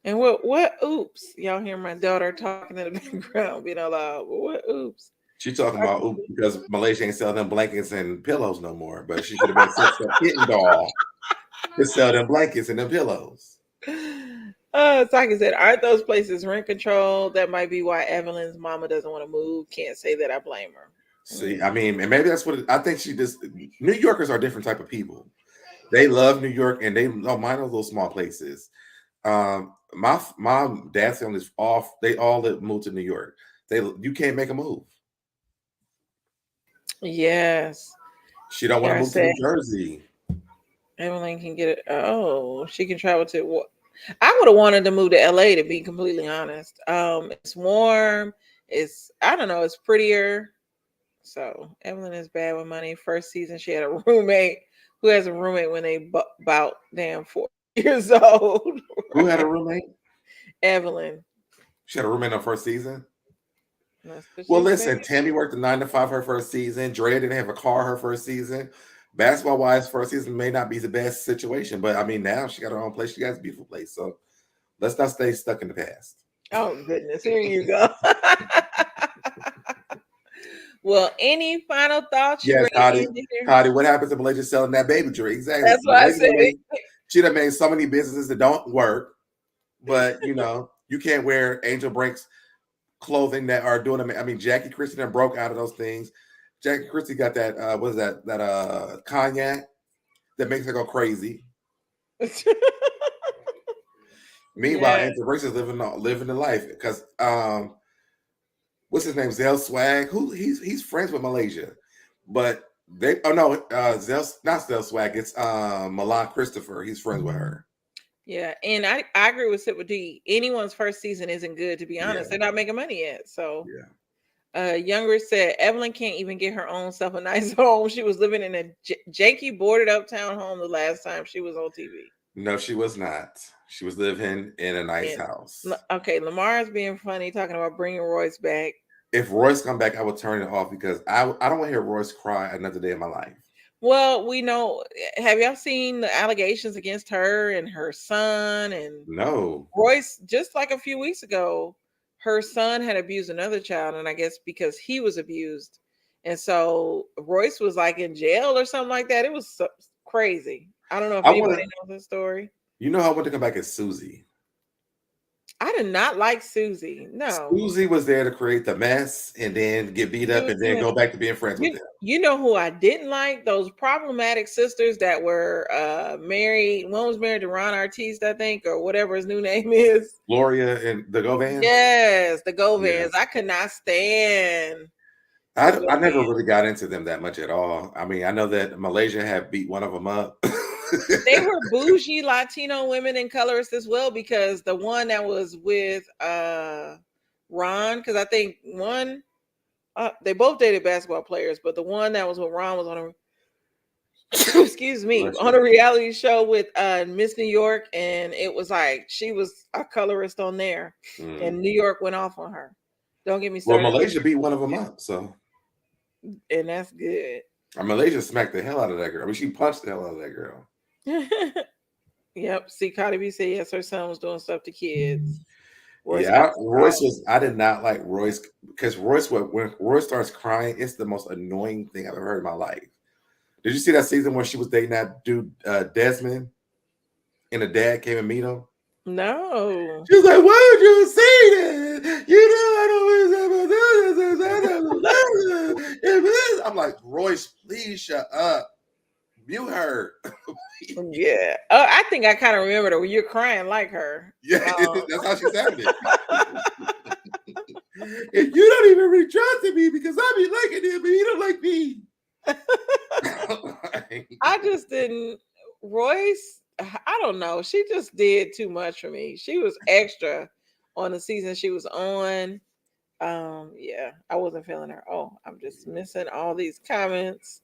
And what oops. Y'all hear my daughter talking in the background, being all loud. What oops? She talking about because Malaysia ain't selling them blankets and pillows no more, but she could have been such a kitten doll to sell them blankets and them pillows. Taki said, aren't those places rent control? That might be why Evelyn's mama doesn't want to move. Can't say that I blame her. See, I mean, and maybe that's what I think she just. New Yorkers are different type of people. They love New York and they don't mind those little small places. My dad's family's off. They all moved to New York. You can't make a move. Yes. She don't want to move to New Jersey. Evelyn can get it. Oh, she can travel to what? I would have wanted to move to LA, to be completely honest. It's warm. I don't know, it's prettier. So Evelyn is bad with money. First season, she had a roommate who has a roommate when they about damn 4 years old. Who had a roommate? Evelyn. She had a roommate on first season. Well, listen, Tammy worked a 9 to 5 her first season. Drea didn't have a car her first season. Basketball wise, first season may not be the best situation, but I mean, now she got her own place. She got a beautiful place. So let's not stay stuck in the past. Oh, goodness. Here you go. Well, any final thoughts? Yes, Hottie, what happens if Malaysia selling that baby drink? Exactly. That's what I said. She done made so many businesses that don't work. but you can't wear Angel Breaks clothing that are doing them. I mean, Jackie Christie done broke out of those things. Jackie Christie got that what is that cognac that makes her go crazy. Meanwhile, Yeah. Angel Breaks is living the life because what's his name? Zell Swag. Who he's friends with Malaysia, but Zell, not Zell Swag. It's Milan Christopher. He's friends with her. Yeah, and I agree with Sip with D. Anyone's first season isn't good, to be honest. Yeah. They're not making money yet. So Yeah. Younger said Evelyn can't even get her own self a nice home. She was living in a janky boarded up townhome the last time she was on TV. No, she was not. She was living in a nice house. Okay, Lamar's being funny, talking about bringing Royce back. If Royce come back, I would turn it off because I don't want to hear Royce cry another day in my life. Well, we know. Have y'all seen the allegations against her and her son? And no, Royce, just like a few weeks ago, her son had abused another child, and I guess because he was abused, and so Royce was like in jail or something like that. It was so crazy. I don't know if anybody knows the story. You know, I want to come back as Susie. I did not like Susie. No, Susie was there to create the mess and then get beat up and then go back to being friends with them. You know who I didn't like? Those problematic sisters that were married. One was married to Ron Artiste, I think, or whatever his new name is. Gloria and the Govans. Yes, the Govans. Yes. I could not stand. I never really got into them that much at all. I mean, I know that Malaysia had beat one of them up. They were bougie Latino women and colorists as well, because the one that was with Ron, because I think one, they both dated basketball players, but the one that was with Ron was on a excuse me, on a reality show with Miss New York, and it was like she was a colorist on there, and New York went off on her. Don't get me started. Well, Malaysia beat one of them up, so, and that's good. And Malaysia smacked the hell out of that girl. I mean, she punched the hell out of that girl. Yep. See, Cardi B said yes, her son was doing stuff to kids. Royce I did not like Royce because when Royce starts crying, it's the most annoying thing I've ever heard in my life. Did you see that season where she was dating that dude Desmond, and the dad came and meet him? No. She was like, "Why would you say that? You know I don't." I'm like, Royce, please shut up. Mute her. Yeah. I think I kind of remember that when you're crying like her. Yeah, that's how she sounded. And you don't even really trust me because I be liking him, but you don't like me. I just didn't. Royce, I don't know. She just did too much for me. She was extra on the season she was on. Yeah, I wasn't feeling her. Oh, I'm just missing all these comments.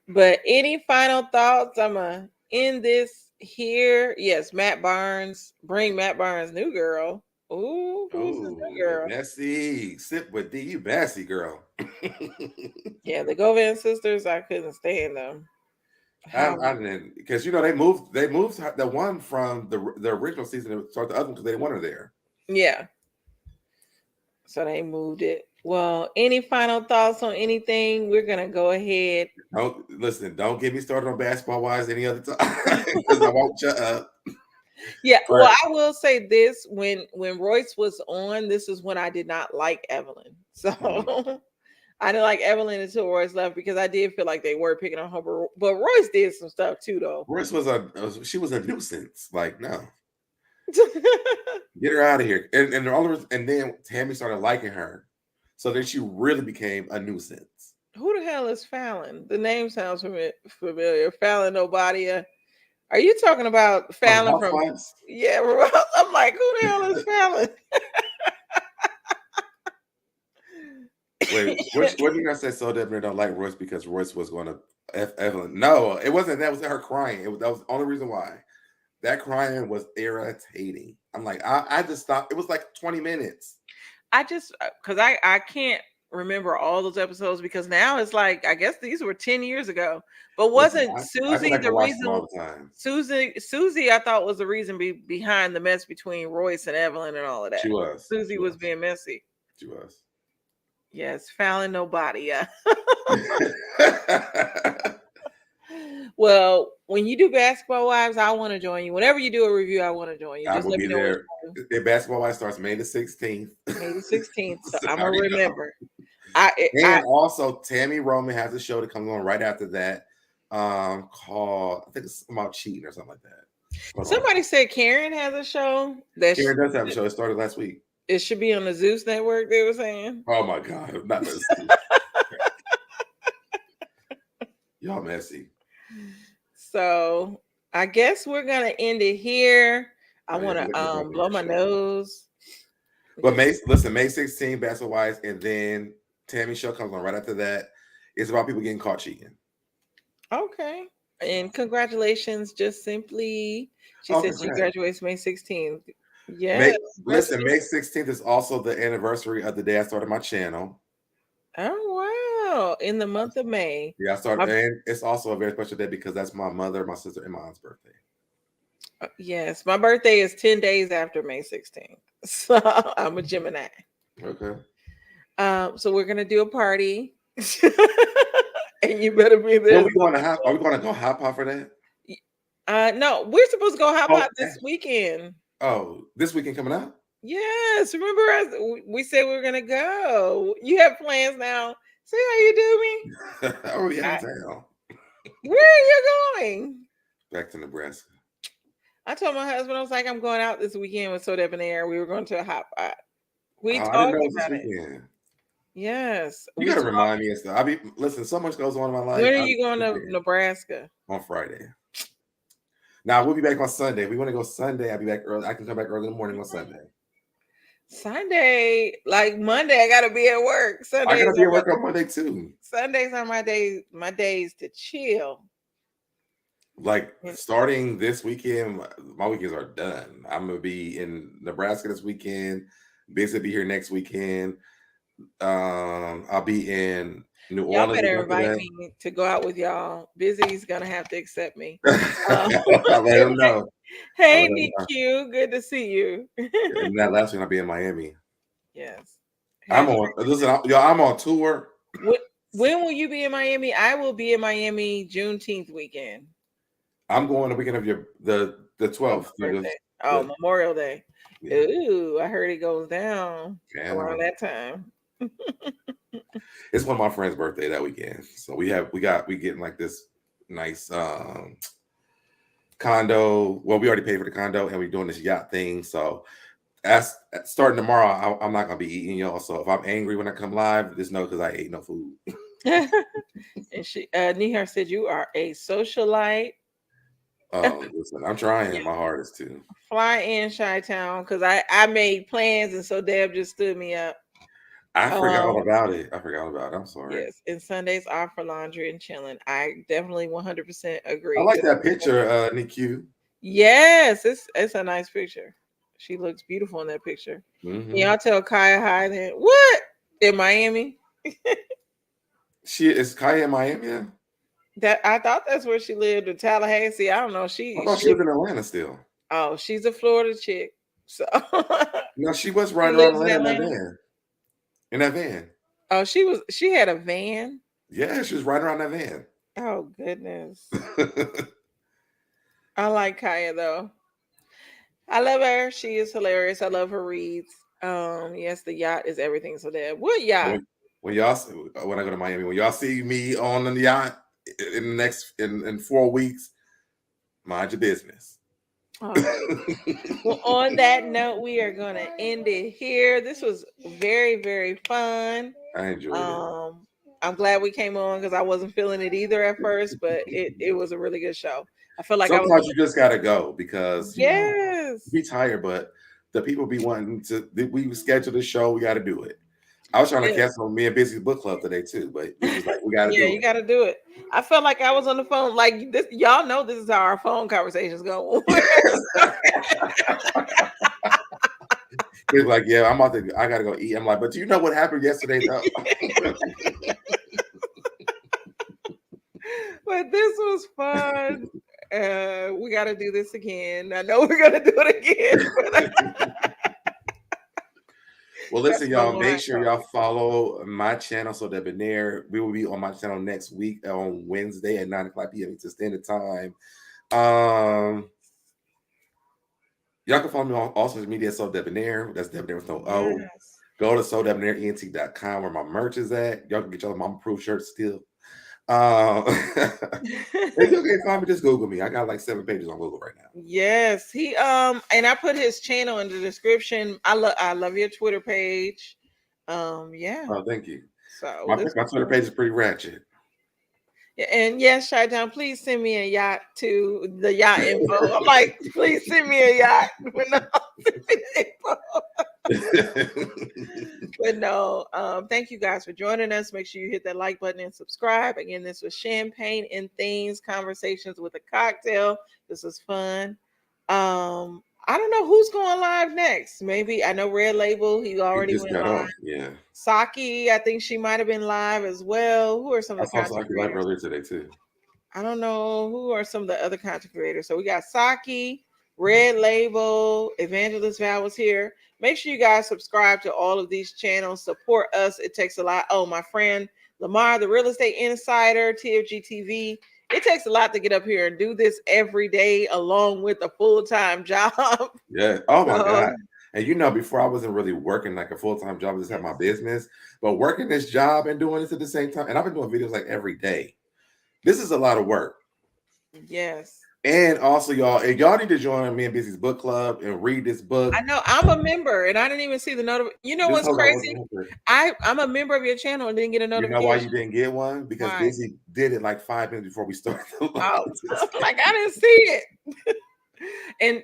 But any final thoughts? I'm gonna end this here. Yes, Matt Barnes. Bring Matt Barnes' new girl. Ooh, who's the new girl? Messy. Sip with D. You messy girl. Yeah, the Govan sisters. I couldn't stand them. I didn't, because they moved the one from the original season to start the other one because they didn't want her there. Yeah. So they moved it. Well, any final thoughts on anything? We're gonna go ahead. Don't get me started on Basketball Wives any other time because I won't shut up. Yeah, well, I will say this: when Royce was on, this is when I did not like Evelyn. So I didn't like Evelyn until Royce left, because I did feel like they were picking on her. But Royce did some stuff too, though. Royce was a nuisance. Like, no. Get her out of here. And then Tammy started liking her. So then she really became a nuisance. Who the hell is Fallon? The name sounds familiar. Fallon Obadia. Are you talking about Fallon from? Yeah, I'm like, who the hell is Fallon? Wait, what did you guys say? So Deborah don't like Royce because Royce was going to F Evelyn. No, it wasn't. That was her crying. That was the only reason why. That crying was irritating. I'm like, I just stopped. It was like 20 minutes. Because I can't remember all those episodes, because now it's like, I guess these were 10 years ago. But wasn't Susie the reason? Susie, I thought, was the reason behind the mess between Royce and Evelyn and all of that. She was. Susie was being messy. She was. Yes, Fallon nobody. Yeah. Well, when you do Basketball Wives, I want to join you. Whenever you do a review, I want to join you. I Just will let be me know what there. you do. The Basketball Wife starts May the 16th. May the 16th. So So I'm I gonna already know. remember. I And also, Tammy Roman has a show that comes on right after that, called, I think it's about cheating or something like that. Hold on. somebody said Karen has a show that Karen does have a show. It started last week. it should be on the Zeus network. They were saying. Oh my God, not this. Y'all messy. So I guess we're gonna end it here. I Oh, yeah, want we got to the blow my show. nose. But May 16th, Basketball Wives, and then Tammy's show comes on right after that. It's about people getting caught cheating. Okay. And congratulations, just simply. She Oh, says she congrats. graduates May 16th. Yeah. Listen, May 16th is also the anniversary of the day I started my channel. Oh wow. In the month of May. Yeah, I started, and it's also a very special day because that's my mother, my sister, and my aunt's birthday. Yes, my birthday is 10 days after May 16th. So I'm a Gemini. Okay. So we're gonna do a party. And you better be there. Are we going to go hop for that? No, we're supposed to go hop out Okay. this weekend. Oh, this weekend coming up? Yes, remember we said we were gonna go. You have plans now. See how you do me? Oh, yeah, in town. Where are you going? Back to Nebraska. I told my husband, I was like, I'm going out this weekend with So Debonair. We were going to a hot pot. We I didn't talked know it was about this it. weekend. Yes. You gotta remind me and stuff. Listen, so much goes on in my life. When are you going to Nebraska? On Friday. Now we'll be back on Sunday. If we want to go Sunday, I'll be back early. I can come back early in the morning on Sunday. Sunday, like Monday, I gotta be at work. I gotta be at work on Monday too. Sundays are my days to chill. Like starting this weekend, my weekends are done. I'm gonna be in Nebraska this weekend. Biggs will be here next weekend. I'll be in New Y'all Orleans. better invite me to go out with y'all. Busy's gonna have to accept me. I'll let him know. Hey, DQ, good to see you. And that last week I'll be in Miami. Yes. I'm on tour. When will you be in Miami? I will be in Miami Juneteenth weekend. I'm going the weekend of the 12th. Memorial Day. Yeah. Ooh, I heard it goes down around that time. It's one of my friend's birthday that weekend, so we getting like this nice condo. Well, we already paid for the condo, and we're doing this yacht thing. So, starting tomorrow, I'm not gonna be eating, y'all. So if I'm angry when I come live, just know because I ate no food. And Nihar said you are a socialite. Listen, I'm trying my hardest to fly in Chi-Town because I made plans, and so Deb just stood me up. I forgot about it. I'm sorry. Yes, and Sundays are for laundry and chilling. I definitely 100% agree. I like that picture, NQ. Yes, it's a nice picture. She looks beautiful in that picture. Mm-hmm. Can y'all tell Kaya hi then? What? In Miami? Is Kaya in Miami now? That I thought that's where she lived in Tallahassee. I don't know. I thought she lived in Atlanta still. Oh, she's a Florida chick. So no, she was riding around Atlanta in that van. Oh, she had a van. Yeah, she was riding around that van. Oh goodness. I like Kaya though. I love her. She is hilarious. I love her reads. Yes, the yacht is everything. So that what yacht? When I go to Miami, when y'all see me on the yacht in 4 weeks, mind your business. Well, on that note, we are going to end it here. This was very, very fun. I enjoyed it. I'm glad we came on because I wasn't feeling it either at first, but it was a really good show. I feel like sometimes you just gotta go because you be tired, but the people be wanting to. We schedule the show, we got to do it. I was trying to cancel me and Busy Book Club today too, but it was like we got to do it. You got to do it. I felt like I was on the phone like this. Y'all know this is how our phone conversations go. He's like, yeah, I gotta go eat. I'm like, but do you know what happened yesterday though? But this was fun. We got to do this again. I know we're gonna do it again. Well, listen, my y'all, make line sure card. y'all follow my channel so debonair. We will be on my channel next week on Wednesday at 9 o'clock p.m. Eastern Standard Time. Y'all can follow me on all social media, So Debonair. That's Debonair with no O. Yes. Go to SoDebonairENT.com where my merch is at. Y'all can get y'all mama proof shirts still. If you can't find me, just Google me. I got like 7 pages on Google right now. Yes, he and I put his channel in the description. I love your Twitter page. Yeah. Oh, thank you. So My this Twitter page is pretty ratchet. and yes, Chi-Town, please send me a yacht to the yacht info. I'm like, please send me a yacht. But no, send me the info. But no, thank you guys for joining us. Make sure you hit that like button and subscribe. Again, this was Champagne and Things, Conversations with a Cocktail. This was fun. I don't know who's going live next. Maybe I know Red Label, he He already just went got live. off. Yeah. Saki, I think she might have been live as well. Who are some I of the saw content Saki live creators? earlier today too. I don't know who are some of the other content creators. So we got Saki, Red Label, Evangelist Val was here. Make sure you guys subscribe to all of these channels. Support us. It takes a lot. Oh, my friend Lamar, the Real Estate Insider, TFG TV. It takes a lot to get up here and do this every day along with a full-time job. Yeah. Oh my So, God. And you know, before I wasn't really working like a full-time job, I just had my business. But working this job and doing this at the same time, and I've been doing videos like every day. This is a lot of work. yes. And also, y'all, if y'all need to join me and Busy's book club and read this book. I know I'm a member and I didn't even see the notification. You know Just what's hold on, crazy? hold on. I'm a member of your channel and didn't get a You know notification. why you didn't get one? Because Why? Busy did it like 5 minutes before we started. Oh, like I didn't see it. And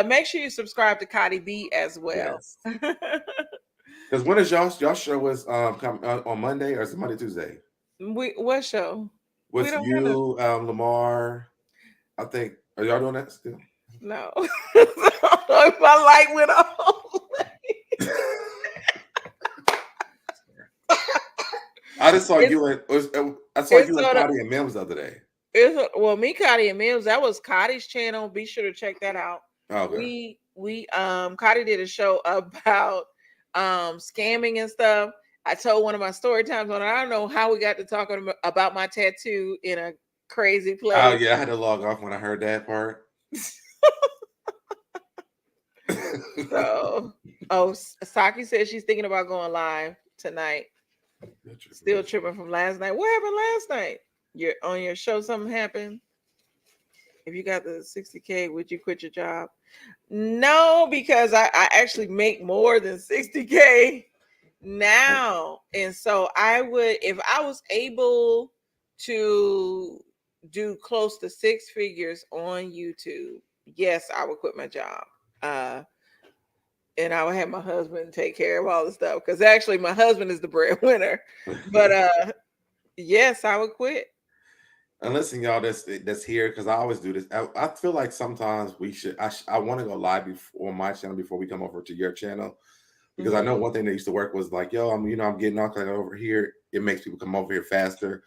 make sure you subscribe to Cotty B as well. Yes. Because when is y'all show is come on Monday or is it Monday, Tuesday? What show? With We don't you, Lamar. I think are y'all doing that still? No. If my light went off. I just saw you and I saw you and Cotty and Mims the other day. Well, me, Cotty, and Mims, that was Cotty's channel. Be sure to check that out. Okay. We Cotty did a show about scamming and stuff. I told one of my story times on it. I don't know how we got to talking about my tattoo in a crazy place. Oh yeah, I had to log off when I heard that part. So, Saki says she's thinking about going live tonight. Still tripping from last night. What happened last night? You're on your show, something happened. If you got the 60K, would you quit your job? No, because I actually make more than 60K now. And so I would, if I was able to do close to 6 figures on YouTube, yes, I would quit my job. And I would have my husband take care of all the stuff. Because actually my husband is the breadwinner. But yes, I would quit. And listen, y'all, that's here because I always do this. I feel like sometimes we should. I want to go live on my channel before we come over to your channel because I know one thing that used to work was like, yo, I'm getting off over here. It makes people come over here faster.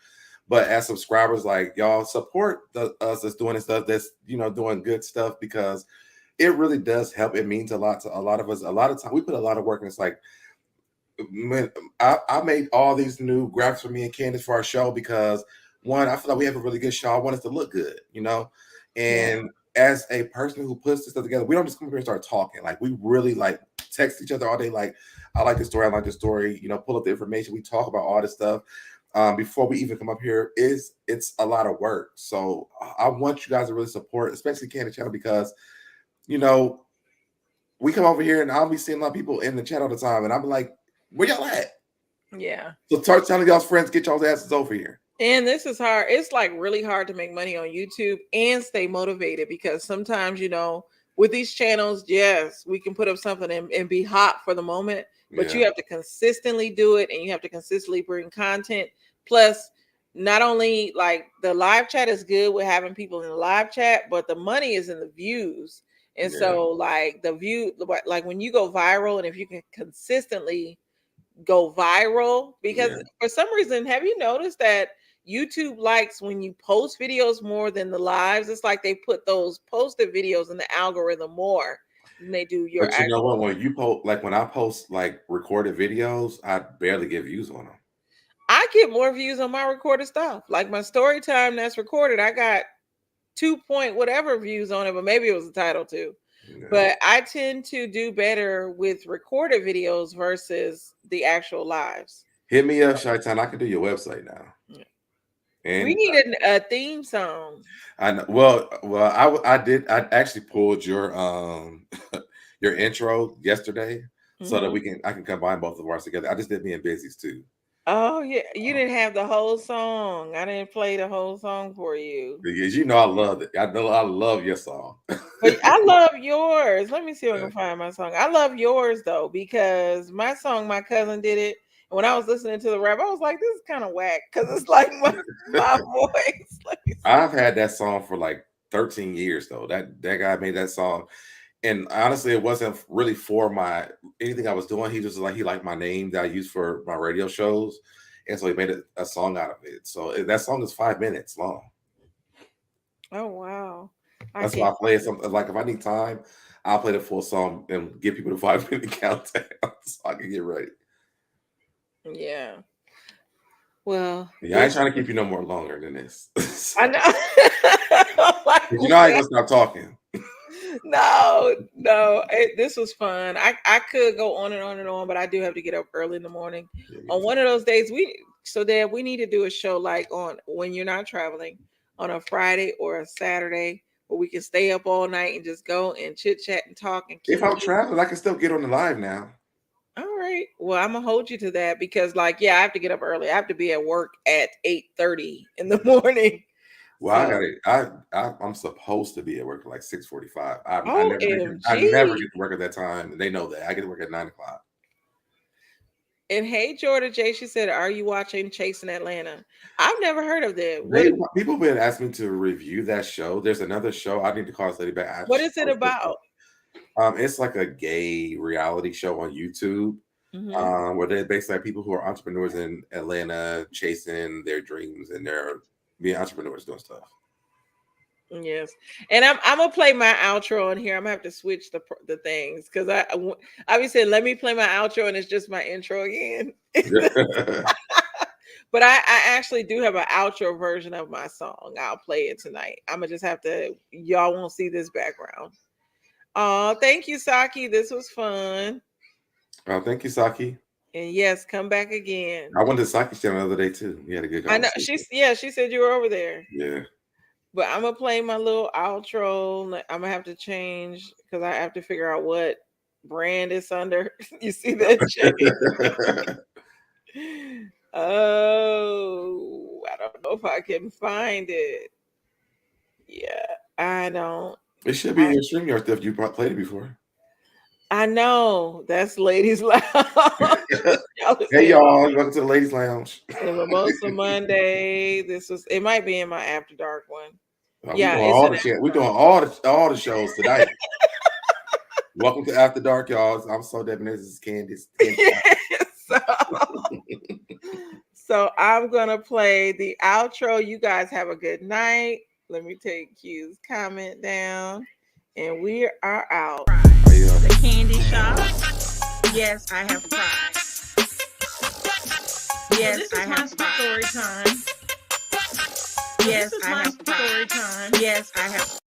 But as subscribers, like y'all support us that's doing this stuff, that's doing good stuff because it really does help. It means a lot to a lot of us. A lot of time we put a lot of work, and it's like when I made all these new graphics for me and Candace for our show because. One, I feel like we have a really good show. I want us to look good, And as a person who puts this stuff together, we don't just come here and start talking. Like we really like text each other all day. Like I like this story. I like this story. Pull up the information. We talk about all this stuff before we even come up here. It's a lot of work. So I want you guys to really support, especially Candace channel, because we come over here and I'll be seeing a lot of people in the chat all the time, and I'm like, where y'all at? Yeah. So start telling y'all's friends, get y'all's asses over here. And this is hard. It's like really hard to make money on YouTube and stay motivated because sometimes, with these channels, yes, we can put up something and be hot for the moment, but you have to consistently do it and you have to consistently bring content. Plus, not only like the live chat is good with having people in the live chat, but the money is in the views. And so like the view, like when you go viral and if you can consistently go viral, because for some reason, have you noticed that YouTube likes when you post videos more than the lives? It's like they put those posted videos in the algorithm more. And they do your But you know actual. what? When you post, like when I post like recorded videos, I barely get views on them. I get more views on my recorded stuff. Like my story time that's recorded, I got 2 point whatever views on it, but maybe it was the title too. Yeah. But I tend to do better with recorded videos versus the actual lives. Hit me up, Shaitan. I can do your website now. Yeah. And We need a theme song. I know. Well, I actually pulled your your intro yesterday so that I can combine both of ours together. I just did me and Busy's too. Oh yeah, you didn't have the whole song. I didn't play the whole song for you Because you know I love it. I know I love your song. but I love yours. Let me see if I can find my song. I love yours though because my song, my cousin did it. And when I was listening to the rap, I was like, "This is kind of whack" because it's like my voice. I've had that song for like 13 years though. That guy made that song. And honestly, it wasn't really for anything I was doing. He just he liked my name that I used for my radio shows, and so he made a song out of it. So that song is 5 minutes long. Oh wow! That's why I play it. Something like if I need time, I'll play the full song and give people the 5 minute countdown so I can get ready. Yeah. Well, yeah, I ain't trying to keep you no more longer than this. I know. Like, you know I ain't gonna stop talking. No, this was fun. I could go on and on and on, but I do have to get up early in the morning. On one of those days, Dad, we need to do a show like on when you're not traveling on a Friday or a Saturday where we can stay up all night and just go and chit chat and talk. And if I'm traveling, I can still get on the live now. All right. Well, I'm gonna hold you to that because, I have to get up early. I have to be at work at 8:30 in the morning. Well, so, I'm supposed to be at work at like 6:45. I never get to work at that time. They know that. I get to work at 9 o'clock. And hey, Jordan J, she said, "Are you watching Chasing Atlanta?" I've never heard of that. People have been asking me to review that show. There's another show. I need to call this lady back. What is it about? It's like a gay reality show on YouTube, where they're basically like people who are entrepreneurs in Atlanta chasing their dreams and they're being entrepreneurs doing stuff. Yes, and I'm gonna play my outro on here. I'm gonna have to switch the things because I obviously let me play my outro and it's just my intro again. But I actually do have an outro version of my song. I'll play it tonight. I'm gonna just have to. Y'all won't see this background. Oh, thank you, Saki. This was fun. Oh, thank you, Saki. And yes, come back again. I went to Saki's channel the other day too. We had a good conversation. I know. She said you were over there. Yeah. But I'm gonna play my little outro. I'm gonna have to change because I have to figure out what brand it's under. You see that? Oh, I don't know if I can find it. Yeah, I don't. It should be in your StreamYard stuff. You played it before. I know. That's Ladies Lounge. Hey y'all, welcome to the Ladies Lounge. The Mimosa Monday. It might be in my After Dark one. Yeah, we're doing all the shows tonight. Welcome to After Dark, y'all. I'm so Devin. This is Candace. So I'm gonna play the outro. You guys have a good night. Let me take Q's comment down, and we are out. The candy shop. Yes, I have cried. Yes, I have story time. Yes, I have story time. Yes, I have